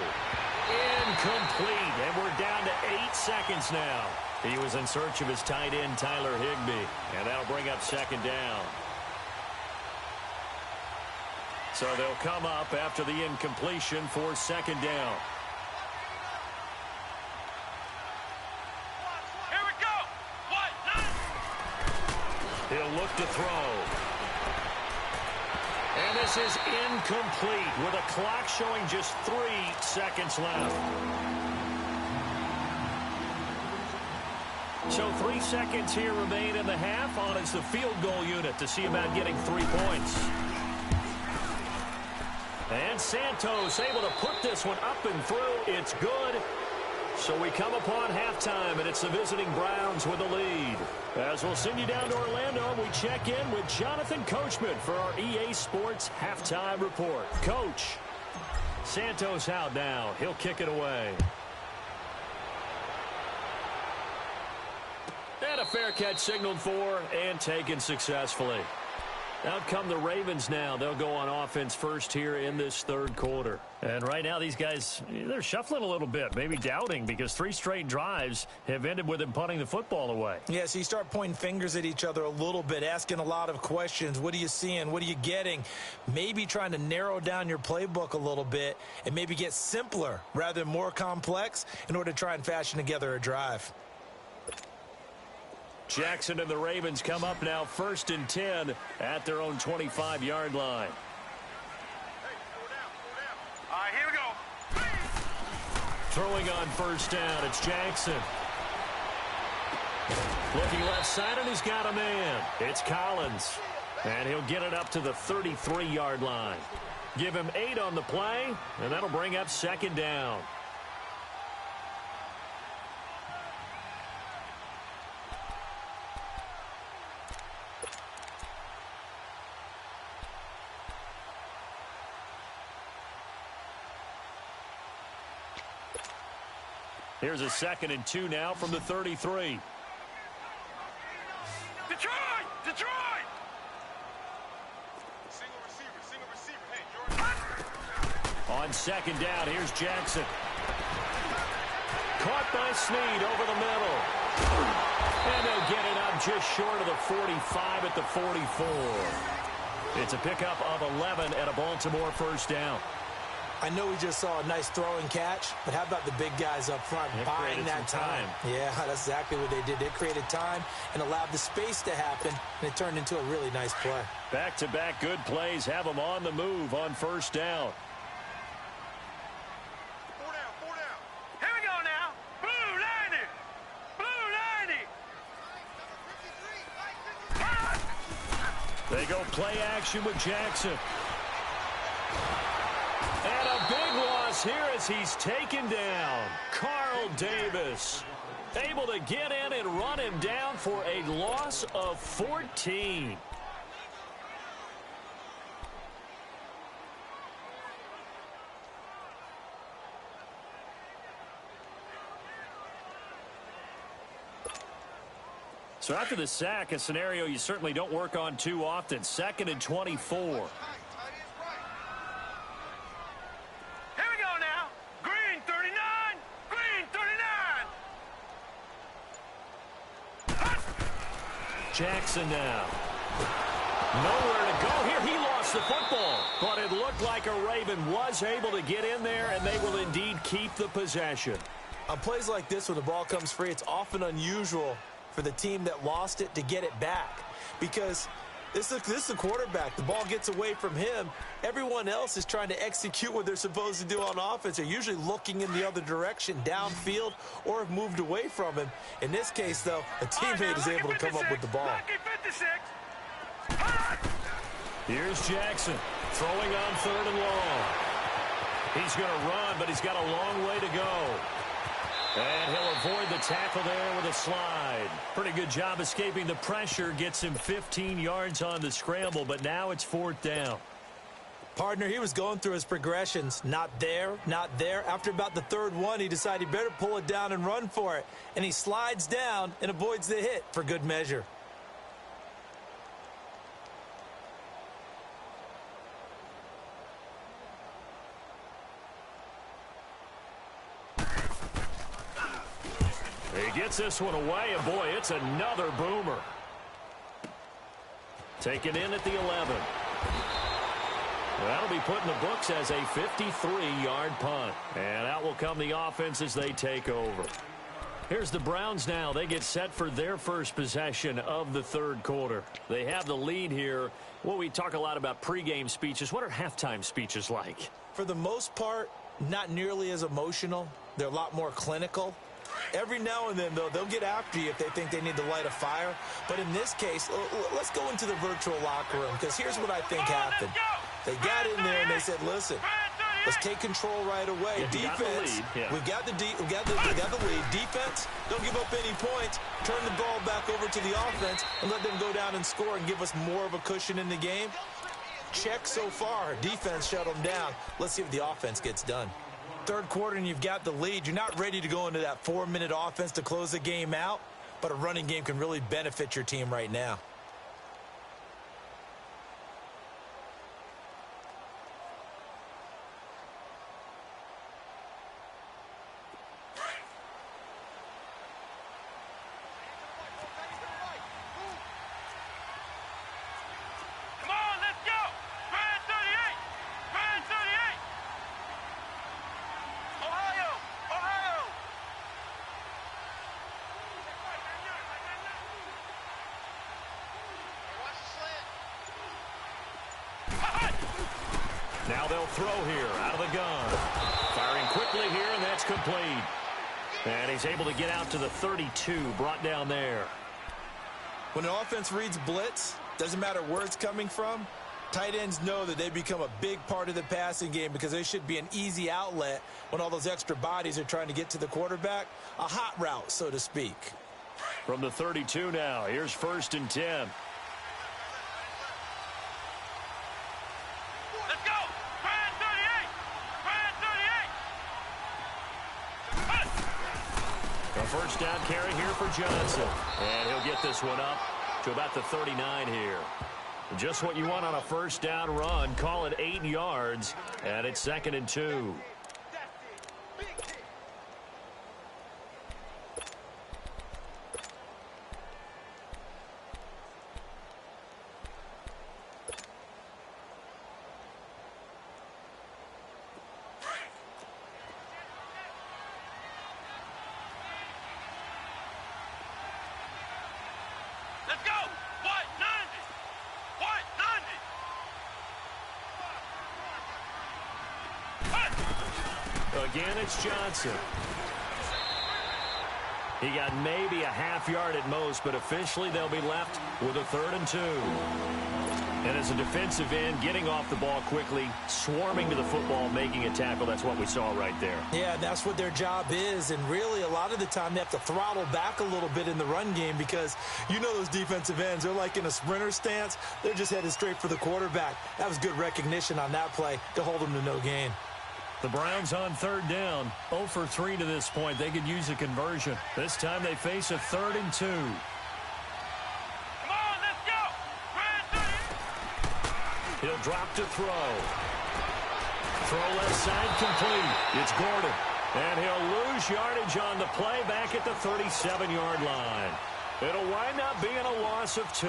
A: Incomplete, and we're down to 8 seconds now. He was in search of his tight end, Tyler Higbee, and that'll bring up 2nd down. So they'll come up after the incompletion for 2nd down.
C: Here we go. What?
A: He'll look to throw. And this is incomplete with a clock showing just 3 seconds left. So 3 seconds here remain in the half on as the field goal unit to see about getting 3 points. And Santos able to put this one up and through. It's good. So we come upon halftime, and it's the visiting Browns with the lead. As we'll send you down to Orlando, we check in with Jonathan Coachman for our EA Sports Halftime Report. Coach, Santos out now. He'll kick it away. And a fair catch signaled for and taken successfully. Out come the Ravens now. They'll go on offense first here in this 3rd quarter. And right now these guys, they're shuffling a little bit, maybe doubting, because 3 straight drives have ended with them punting the football away.
B: Yeah, so you start pointing fingers at each other a little bit, asking a lot of questions. What are you seeing? What are you getting? Maybe trying to narrow down your playbook a little bit and maybe get simpler rather than more complex in order to try and fashion together a drive.
A: Jackson and the Ravens come up now 1st and 10 at their own 25-yard line.
C: All right, here we go.
A: Throwing on 1st down, it's Jackson. Looking left side, and he's got a man. It's Collins. And he'll get it up to the 33-yard line. Give him 8 on the play, and that'll bring up 2nd down. Here's a 2nd and 2 now from the 33.
C: Detroit! Detroit! Single receiver. Hey,
A: On 2nd down, here's Jackson. Caught by Snead over the middle. And they'll get it up just short of the 45 at the 44. It's a pickup of 11 and a Baltimore first down.
B: I know we just saw a nice throwing catch, but how about the big guys up front buying that time? Yeah, that's exactly what they did. They created time and allowed the space to happen, and it turned into a really nice play.
A: Back-to-back good plays have them on the move on first down.
C: Four down. Here we go now. Blue 90. Blue 90.
A: They go play action with Jackson. And a big loss here as he's taken down. Carl Davis able to get in and run him down for a loss of 14. So after the sack, a scenario you certainly don't work on too often. 2nd and 24. Jackson now. Nowhere to go here. He lost the football. But it looked like a Raven was able to get in there, and they will indeed keep the possession.
B: On plays like this, when the ball comes free, it's often unusual for the team that lost it to get it back. Because this is the quarterback. The ball gets away from him. Everyone else is trying to execute what they're supposed to do on offense. They're usually looking in the other direction, downfield, or have moved away from him. In this case, though, a teammate is able to come up with the ball.
A: Here's Jackson throwing on 3rd and long. He's going to run, but he's got a long way to go. And he'll avoid the tackle there with a slide. Pretty good job escaping the pressure. Gets him 15 yards on the scramble, but now it's 4th down.
B: Partner, he was going through his progressions. Not there, not there. After about the 3rd one, he decided he better pull it down and run for it. And he slides down and avoids the hit for good measure.
A: He gets this one away, and boy, it's another boomer. Taken in at the 11. That'll be put in the books as a 53-yard punt. And out will come the offense as they take over. Here's the Browns now. They get set for their first possession of the 3rd quarter. They have the lead here. Well, we talk a lot about pregame speeches. What are halftime speeches like?
B: For the most part, not nearly as emotional. They're a lot more clinical. Every now and then, though, they'll get after you if they think they need to light a fire. But in this case, let's go into the virtual locker room, because here's what I think happened. They got in there and they said, listen, let's take control right away. Defense, we got the lead. Defense, don't give up any points. Turn the ball back over to the offense and let them go down and score and give us more of a cushion in the game. Check so far. Defense shut them down. Let's see if the offense gets done. 3rd quarter and you've got the lead. You're not ready to go into that 4-minute offense to close the game out, but a running game can really benefit your team right now.
A: Now they'll throw here out of the gun. Firing quickly here, and that's complete. And he's able to get out to the 32, brought down there.
B: When an offense reads blitz, doesn't matter where it's coming from, tight ends know that they become a big part of the passing game because they should be an easy outlet when all those extra bodies are trying to get to the quarterback. A hot route, so to speak.
A: From the 32 now, here's 1st and 10.
C: Let's go! Brand 38!
A: A first down carry here for Johnson. And he'll get this one up to about the 39 here. Just what you want on a first down run. Call it 8 yards. And it's 2nd and 2.
C: let's go. What? 90. What? 90.
A: Again, it's Johnson. He got maybe a half yard at most, but officially they'll be left with a 3rd and 2. And as a defensive end, getting off the ball quickly, swarming to the football, making a tackle, that's what we saw right there.
B: Yeah, that's what their job is, and really a lot of the time they have to throttle back a little bit in the run game because you know those defensive ends, they're like in a sprinter stance. They're just headed straight for the quarterback. That was good recognition on that play to hold them to no gain.
A: The Browns on 3rd down, 0 for 3 to this point. They could use a conversion. This time they face a 3rd and 2.
C: Come on, let's go.
A: He'll drop to throw. Throw left side complete. It's Gordon. And he'll lose yardage on the play back at the 37-yard line. It'll wind up being a loss of 2.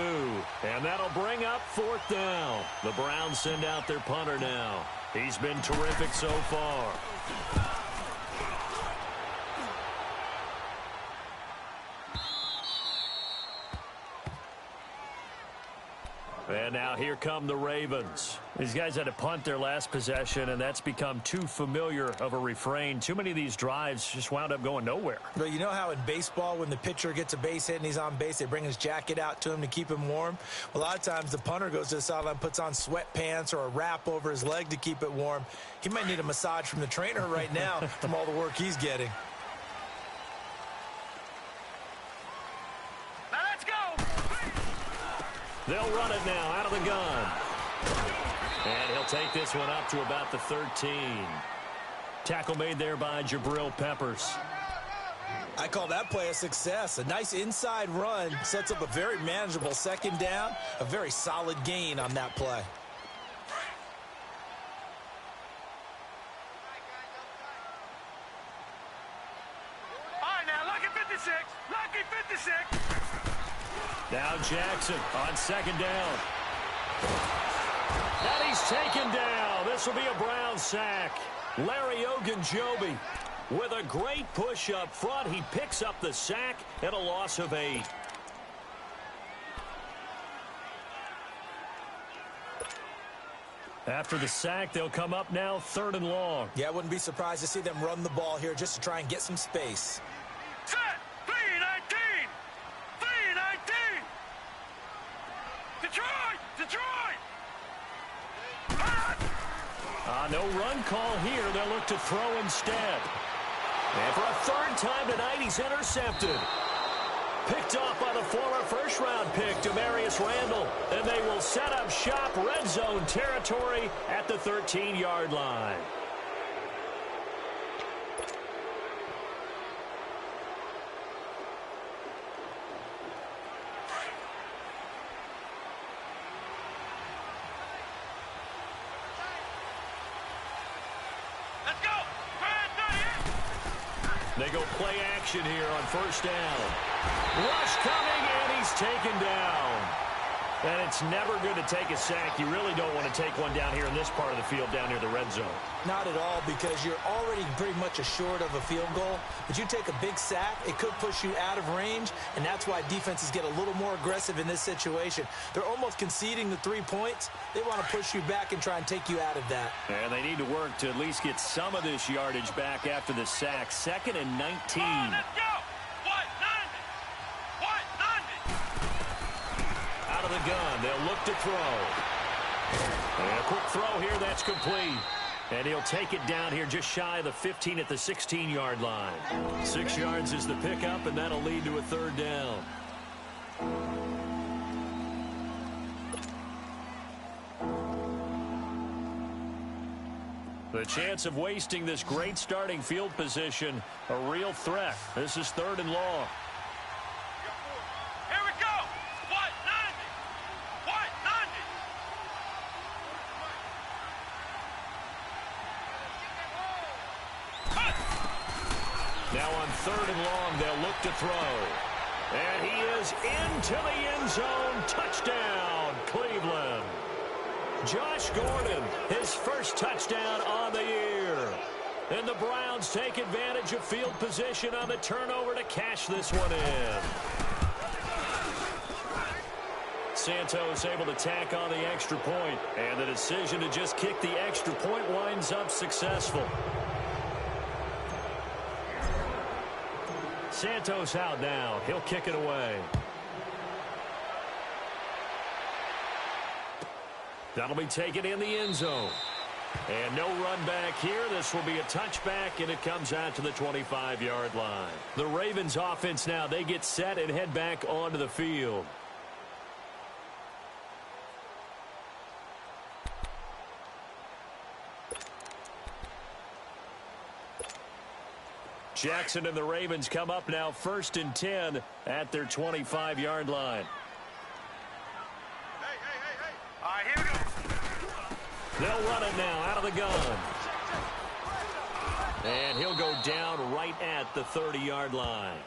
A: And that'll bring up 4th down. The Browns send out their punter now. He's been terrific so far. And now here come the Ravens. These guys had to punt their last possession, and that's become too familiar of a refrain. Too many of these drives just wound up going nowhere.
B: But you know how in baseball when the pitcher gets a base hit and he's on base, they bring his jacket out to him to keep him warm? Well, a lot of times the punter goes to the sideline, puts on sweatpants or a wrap over his leg to keep it warm. He might need a massage from the trainer right now from all the work he's getting.
C: Now let's go.
A: They'll run it now out of the gun. And he'll take this one up to about the 13. Tackle made there by Jabril Peppers.
B: I call that play a success. A nice inside run sets up a very manageable 2nd down, a very solid gain on that play.
C: All right, now, lucky 56. Lucky 56.
A: Now Jackson on 2nd down. And he's taken down. This will be a Brown sack. Larry Ogunjobi with a great push up front. He picks up the sack and a loss of 8. After the sack, they'll come up now 3rd and long.
B: Yeah, I wouldn't be surprised to see them run the ball here just to try and get some space.
C: Set. 3-19. 3-19. Detroit. Detroit.
A: No run call here. They'll look to throw instead. And for a 3rd time tonight, he's intercepted. Picked off by the former 1st-round pick, Demarius Randall. And they will set up shop, red zone territory at the 13-yard line.
C: Let's go.
A: They go play action here on 1st down. Rush coming, and he's taken down. And it's never good to take a sack. You really don't want to take one down here in this part of the field down near the red zone.
B: Not at all, because you're already pretty much assured of a field goal. But you take a big sack, it could push you out of range, and that's why defenses get a little more aggressive in this situation. They're almost conceding the 3 points. They want to push you back and try and take you out of that.
A: And they need to work to at least get some of this yardage back after the sack. 2nd and 19.
C: On, let's go. What? 90. What? 90.
A: Out of the gun, they'll look to throw. And a quick throw here, that's complete. And he'll take it down here just shy of the 15 at the 16-yard line. 6 yards is the pickup, and that'll lead to a 3rd down. The chance of wasting this great starting field position, a real threat. This is 3rd and long.
C: Here we go. What? 90. What? 90.
A: Now on 3rd and long, they'll look to throw. And he is into the end zone. Touchdown, Cleveland. Josh Gordon, his first touchdown on the year. And the Browns take advantage of field position on the turnover to cash this one in. Santos able to tack on the extra point, and the decision to just kick the extra point winds up successful. Santos out now. He'll kick it away. That'll be taken in the end zone. And no run back here. This will be a touchback, and it comes out to the 25-yard line. The Ravens offense now, they get set and head back onto the field. Jackson and the Ravens come up now 1st and 10 at their 25-yard line.
C: All right, here we go.
A: They'll run it now out of the gun. And he'll go down right at the 30-yard line.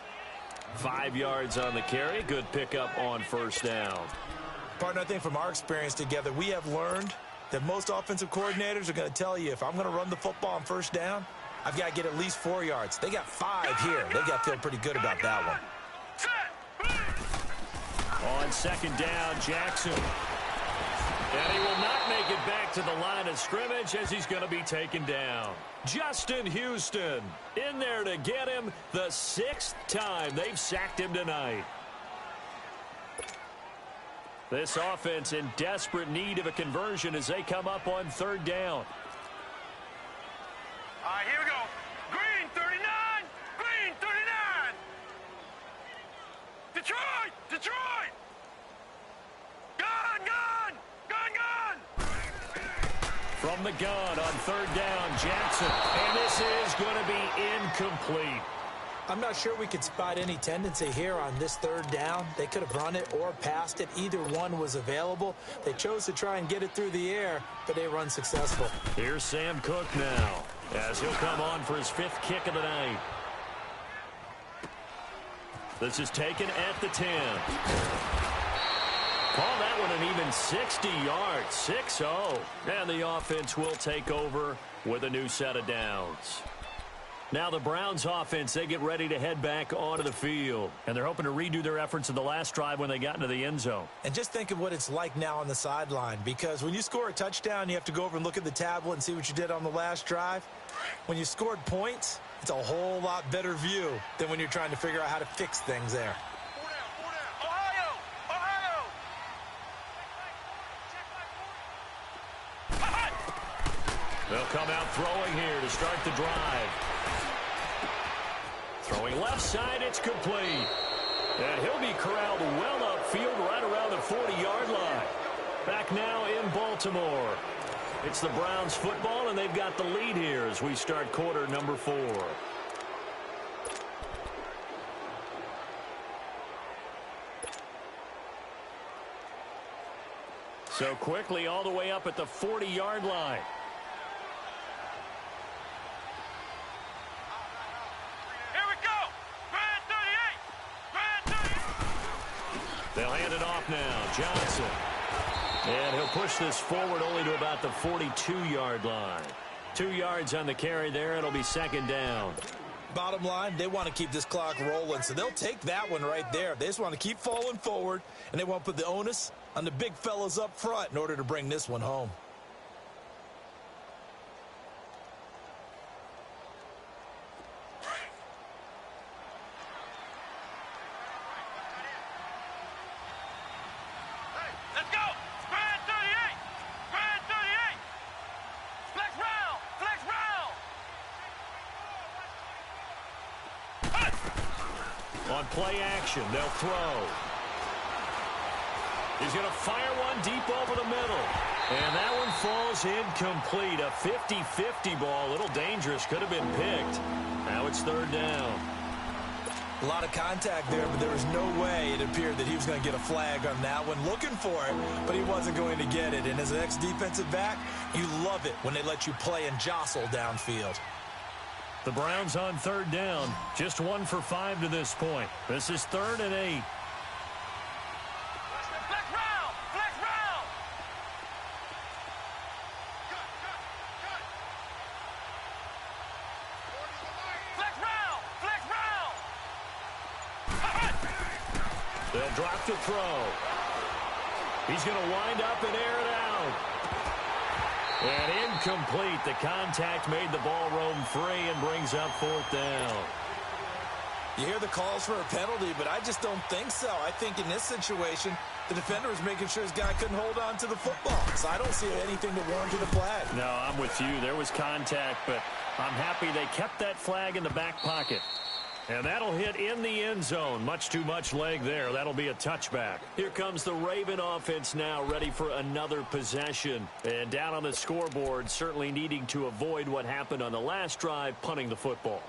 A: 5 yards on the carry. Good pickup on first down.
B: Partner, I think from our experience together, we have learned that most offensive coordinators are going to tell you, if I'm going to run the football on first down, I've got to get at least 4 yards. They got 5 here. They got to feel pretty good about that one.
A: On second down, Jackson. And he will not make it back to the line of scrimmage as he's going to be taken down. Justin Houston in there to get him the 6th time they've sacked him tonight. This offense in desperate need of a conversion as they come up on 3rd down.
C: All right, here we go. Green 39. Green 39. Detroit. Detroit. Gun, gun. Gun, gun.
A: From the gun on 3rd down, Jackson. And this is going to be incomplete.
B: I'm not sure we could spot any tendency here on this 3rd down. They could have run it or passed it. Either one was available. They chose to try and get it through the air, but they run successful.
A: Here's Sam Cook now, as he'll come on for his 5th kick of the night. This is taken at the 10. Call that one an even 60 yards, 6-0. And the offense will take over with a new set of downs. Now the Browns offense, they get ready to head back onto the field. And they're hoping to redo their efforts in the last drive when they got into the end zone.
B: And just think of what it's like now on the sideline, because when you score a touchdown, you have to go over and look at the tablet and see what you did on the last drive. When you scored points, it's a whole lot better view than when you're trying to figure out how to fix things there.
C: Ohio. Ohio.
A: They'll come out throwing here to start the drive. Throwing left side, it's complete. And he'll be corralled well upfield right around the 40-yard line. Back now in Baltimore. It's the Browns football, and they've got the lead here as we start quarter number 4. So quickly all the way up at the 40-yard line.
C: Here we go. Grand 38. Grand 38.
A: They'll hand it off now. Johnson. And he'll push this forward only to about the 42-yard line. 2 yards on the carry there. It'll be 2nd down.
B: Bottom line, they want to keep this clock rolling, so they'll take that one right there. They just want to keep falling forward, and they want to put the onus on the big fellas up front in order to bring this one home.
C: Let's go. Grand 38. Grand 38. Flex round. Flex round.
A: On play action, they'll throw. He's going to fire one deep over the middle. And that one falls incomplete. A 50-50 ball. A little dangerous. Could have been picked. Now it's 3rd down.
B: A lot of contact there, but there was no way it appeared that he was going to get a flag on that one. Looking for it, but he wasn't going to get it. And as an ex-defensive back, you love it when they let you play and jostle downfield.
A: The Browns on 3rd down. Just 1 for 5 to this point. This is 3rd and 8.
C: Flex round. Flex round. Flex round. Flex round.
A: They'll drop to throw. He's going to wind up and air it out. And incomplete. The contact made the ball roam free and brings up fourth down.
B: You hear the calls for a penalty, but I just don't think so. I think in this situation, the defender was making sure his guy couldn't hold on to the football. So I don't see anything to warrant a flag.
A: No, I'm with you. There was contact, but I'm happy they kept that flag in the back pocket. And that'll hit in the end zone. Much too much leg there. That'll be a touchback. Here comes the Raven offense now, ready for another possession. And down on the scoreboard, certainly needing to avoid what happened on the last drive, punting the football.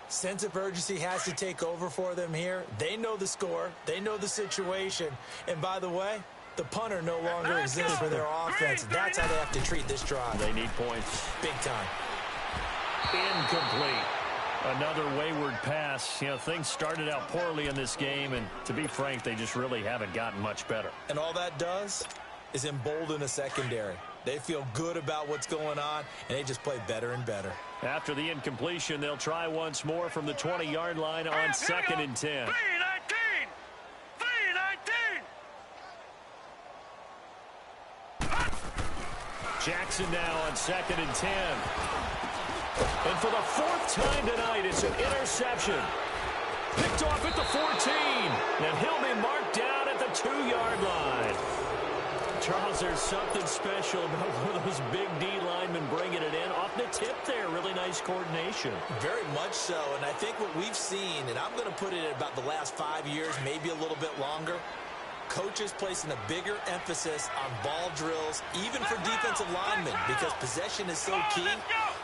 B: Sense of urgency has to take over for them here. They know the score. They know the situation. And by the way, the punter no longer exists for their offense. That's how they have to treat this drive.
A: They need points.
B: Big time.
A: Incomplete. Another wayward pass. You know, things started out poorly in this game, and to be frank, they just really haven't gotten much better.
B: And all that does is embolden the secondary. They feel good about what's going on, and they just play better and better.
A: After the incompletion, they'll try once more from the 20-yard line on 2nd and 10.
C: 3-19!
A: Jackson now on 2nd and 10. And for the 4th time tonight, it's an interception. Picked off at the 14. And he'll be marked down at the 2-yard line. Charles, there's something special about one of those big D linemen bringing it in. Off the tip there, really nice coordination.
B: Very much so, and I think what we've seen, and I'm going to put it at about the last 5 years, maybe a little bit longer, coaches placing a bigger emphasis on ball drills, even for defensive linemen, because possession is so key.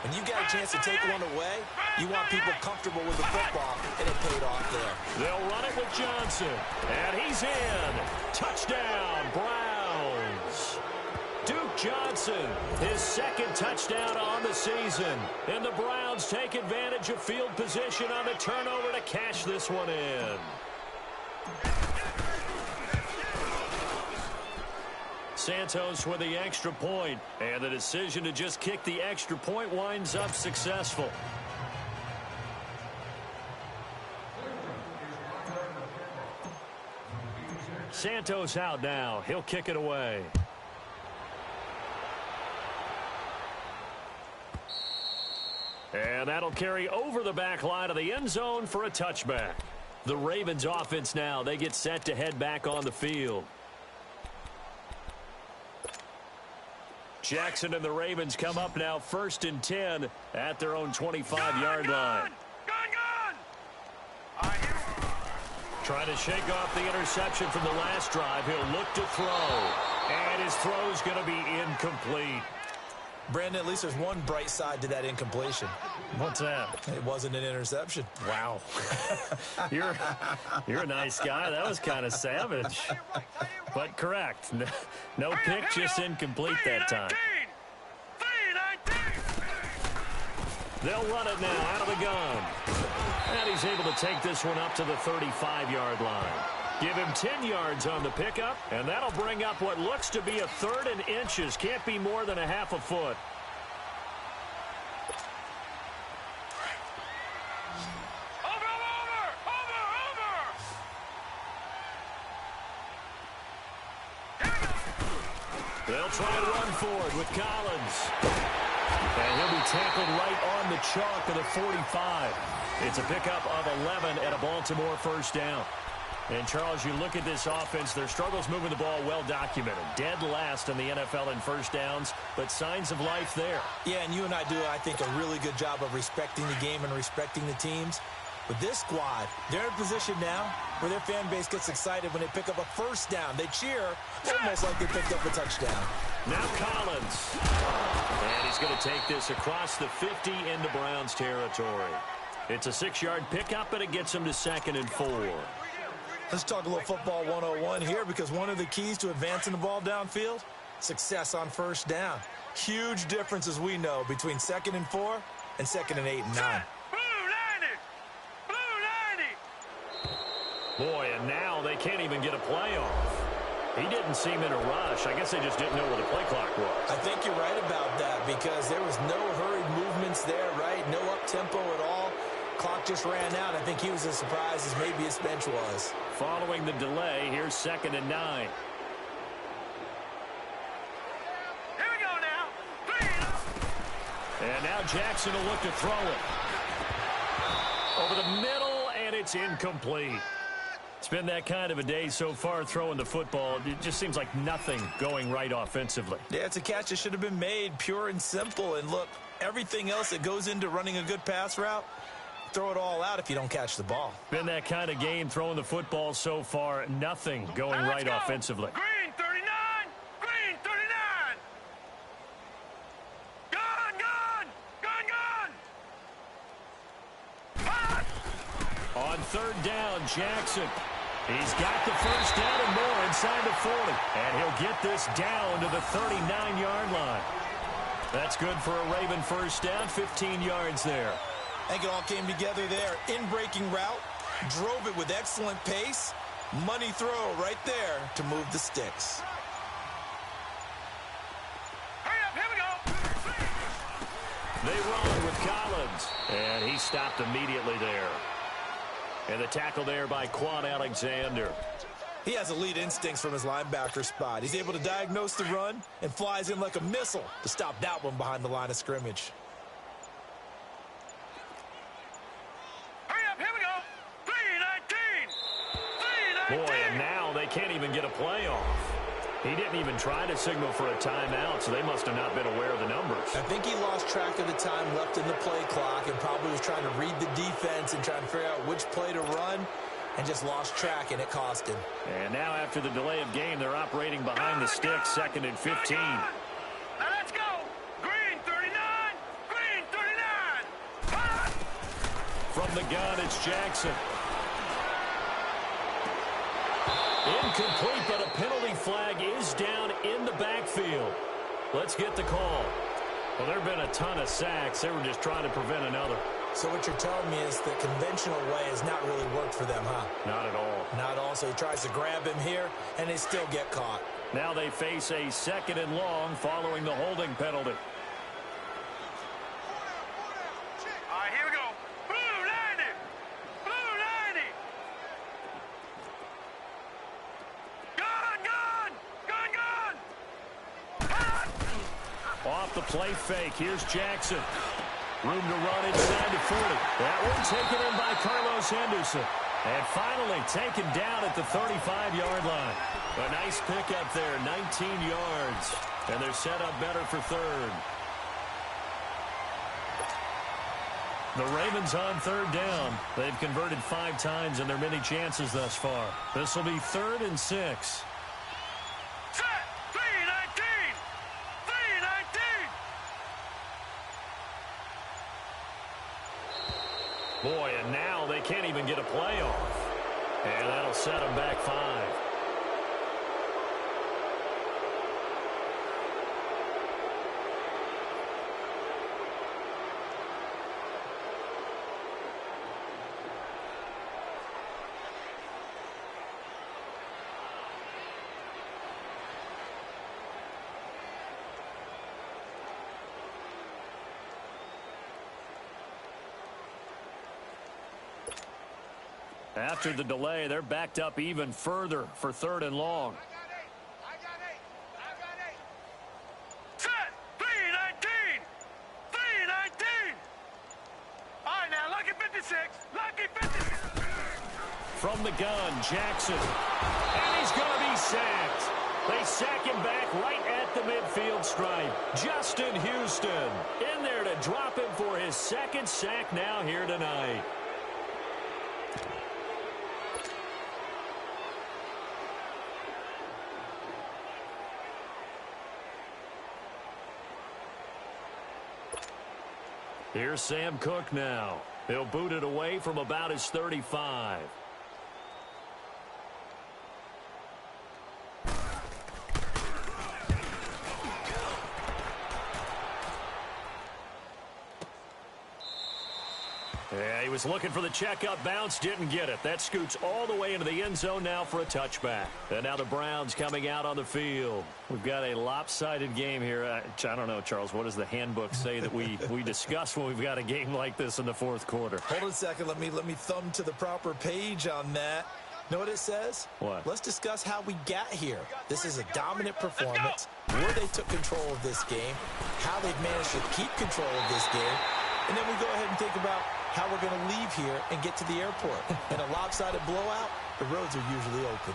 B: When you got a chance to take one away, you want people comfortable with the football, and it paid off there.
A: They'll run it with Johnson, and he's in. Touchdown, Browns. Duke Johnson, his 2nd touchdown on the season. And the Browns take advantage of field position on the turnover to cash this one in. Santos with the extra point, and the decision to just kick the extra point winds up successful. Santos out now. He'll kick it away. And that'll carry over the back line of the end zone for a touchback. The Ravens offense now, they get set to head back on the field. Jackson and the Ravens come up now 1st and 10 at their own 25-yard line. Trying to shake off the interception from the last drive. He'll look to throw. And his throw's going to be incomplete.
B: Brandon, at least there's one bright side to that incompletion.
A: What's that?
B: It wasn't an interception.
A: Wow. You're a nice guy. That was kind of savage. But correct. No pick, just incomplete that time. They'll run it now out of the gun. And he's able to take this one up to the 35-yard line. Give him 10 yards on the pickup, and that'll bring up what looks to be a 3rd and inches. Can't be more than a half a foot. They'll try to run forward with Collins. And he'll be tackled right on the chalk of the 45. It's a pickup of 11 and a Baltimore 1st down. And, Charles, you look at this offense, their struggles moving the ball well documented. Dead last in the NFL in 1st downs, but signs of life there.
B: Yeah, and you and I do, I think, a really good job of respecting the game and respecting the teams. With this squad, they're in a position now where their fan base gets excited when they pick up a 1st down. They cheer almost like they picked up a touchdown.
A: Now Collins. And he's going to take this across the 50 into Browns territory. It's a 6-yard pickup, and it gets him to 2nd and 4.
B: Let's talk a little football 101 here, because one of the keys to advancing the ball downfield, success on 1st down. Huge difference, as we know, between 2nd and 4 and 2nd and 8 and 9.
A: Boy, and now they can't even get a play off. He didn't seem in a rush. I guess they just didn't know where the play clock was.
B: I think you're right about that, because there was no hurried movements there, right? No up-tempo at all. Clock just ran out. I think he was as surprised as maybe his bench was.
A: Following the delay, here's 2nd and 9. And now Jackson will look to throw it. Over the middle, and it's incomplete. It's been that kind of a day so far throwing the football. It just seems like nothing going right offensively.
B: Yeah, it's a catch that should have been made, pure and simple. And look, everything else that goes into running a good pass route, throw it all out if you don't catch the ball.
A: Been that kind of game throwing the football so far. Nothing going right offensively.
C: Green 39! Green 39! Gun! Pass!
A: On third down, Jackson. He's got the first down and more inside the 40. And he'll get this down to the 39-yard line. That's good for a Raven first down, 15 yards there.
B: I think it all came together there. In-breaking route, drove it with excellent pace. Money throw right there to move the sticks.
C: Hurry up, here we go!
A: They run with Collins. And he stopped immediately there. And the tackle there by Quan Alexander.
B: He has elite instincts from his linebacker spot. He's able to diagnose the run and flies in like a missile to stop that one behind the line of scrimmage.
C: Hurry up, here we go! 3-19! 3-19!
A: Boy, and now they can't even get a play off. He didn't even try to signal for a timeout, so they must have not been aware of the numbers.
B: I think he lost track of the time left in the play clock and probably was trying to read the defense and trying to figure out which play to run and just lost track, and it cost him.
A: And now after the delay of game, they're operating behind the sticks, 2nd and 15.
C: Now let's go! Green 39! Green 39! Pass!
A: From the gun, it's Jackson. Incomplete, but a penalty flag is down in the backfield. Let's get the call. Well, there have been a ton of sacks. They were just trying to prevent another.
B: So what you're telling me is the conventional way has not really worked for them, huh?
A: Not at all.
B: Not at all. So he tries to grab him here, and they still get caught.
A: Now they face a 2nd and long following the holding penalty.
C: All right, here we go. Blue 90! Blue 90! Gun! Pass!
A: Off the play fake, here's Jackson. Room to run inside the 40. That one taken in by Carlos Henderson. And finally taken down at the 35-yard line. A nice pickup there, 19 yards. And they're set up better for third. The Ravens on third down. They've converted 5 times in their many chances thus far. This will be 3rd and 6.
C: Set! 3-19! 3-19!
A: Boy, and now they can't even get a play off. And that'll set them back 5. After the delay, they're backed up even further for 3rd and long.
C: I got eight. Set! 3-19! 3-19! All right, now, lucky 56. Lucky 56.
A: From the gun, Jackson. And he's going to be sacked. They sack him back right at the midfield stripe. Justin Houston in there to drop him for his 2nd sack now here tonight. Here's Sam Cook now. He'll boot it away from about his 35. Yeah, he was looking for the checkup bounce, didn't get it. That scoots all the way into the end zone now for a touchback. And now the Browns coming out on the field. We've got a lopsided game here. I don't know, Charles, what does the handbook say that we discuss when we've got a game like this in the 4th quarter?
B: Hold on a second. Let me thumb to the proper page on that. Know what it says?
A: What?
B: Let's discuss how we got here. This is a dominant performance where they took control of this game, how they've managed to keep control of this game, and then we go ahead and think about how we're going to leave here and get to the airport. In a lopsided blowout, the roads are usually open.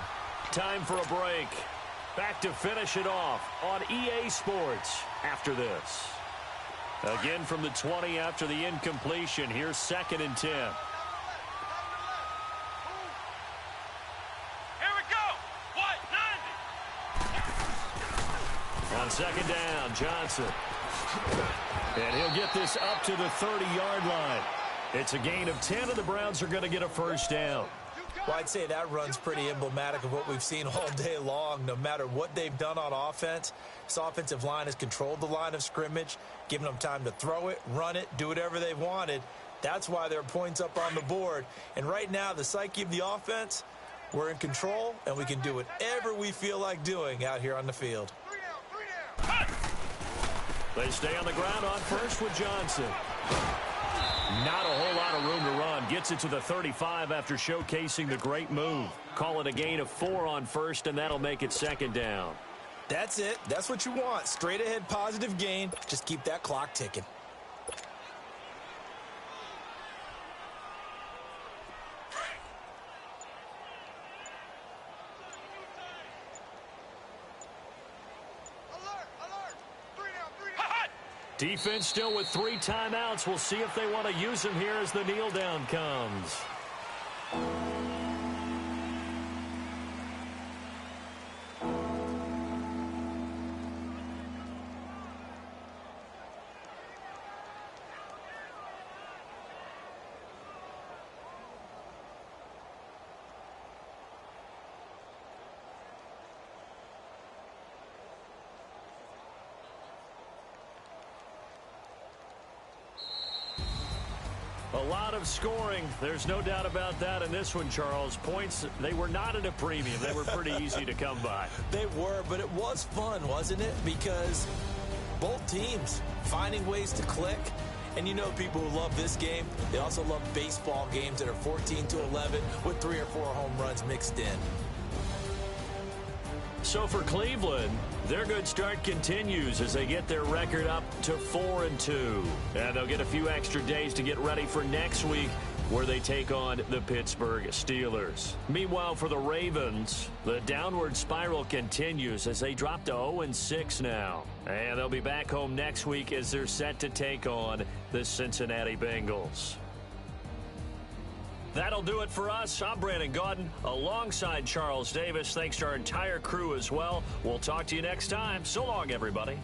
A: Time for a break. Back to finish it off on EA Sports after this. Again from the 20 after the incompletion. Here's 2nd and 10.
C: Here we go. What? 90.
A: On 2nd down, Johnson. And he'll get this up to the 30-yard line. It's a gain of 10, and the Browns are going to get a first down.
B: Well, I'd say that run's pretty emblematic of what we've seen all day long. No matter what they've done on offense, this offensive line has controlled the line of scrimmage, given them time to throw it, run it, do whatever they've wanted. That's why there are points up on the board. And right now, the psyche of the offense, we're in control, and we can do whatever we feel like doing out here on the field.
A: They stay on the ground on first with Johnson. Not a whole lot of room to run. Gets it to the 35 after showcasing the great move. Call it a gain of 4 on first, and that'll make it 2nd down.
B: That's it. That's what you want. Straight ahead positive gain. Just keep that clock ticking.
A: Defense still with 3 timeouts. We'll see if they want to use them here as the kneel down comes. A lot of scoring. There's no doubt about that in this one, Charles. Points, they were not at a premium. They were pretty easy to come by.
B: They were, but it was fun, wasn't it? Because both teams finding ways to click. And you know people who love this game, they also love baseball games that are 14-11 with 3 or 4 home runs mixed in.
A: So for Cleveland, their good start continues as they get their record up to 4-2. And they'll get a few extra days to get ready for next week, where they take on the Pittsburgh Steelers. Meanwhile, for the Ravens, the downward spiral continues as they drop to 0-6 now. And they'll be back home next week as they're set to take on the Cincinnati Bengals. That'll do it for us. I'm Brandon Gaudin alongside Charles Davis. Thanks to our entire crew as well. We'll talk to you next time. So long, everybody.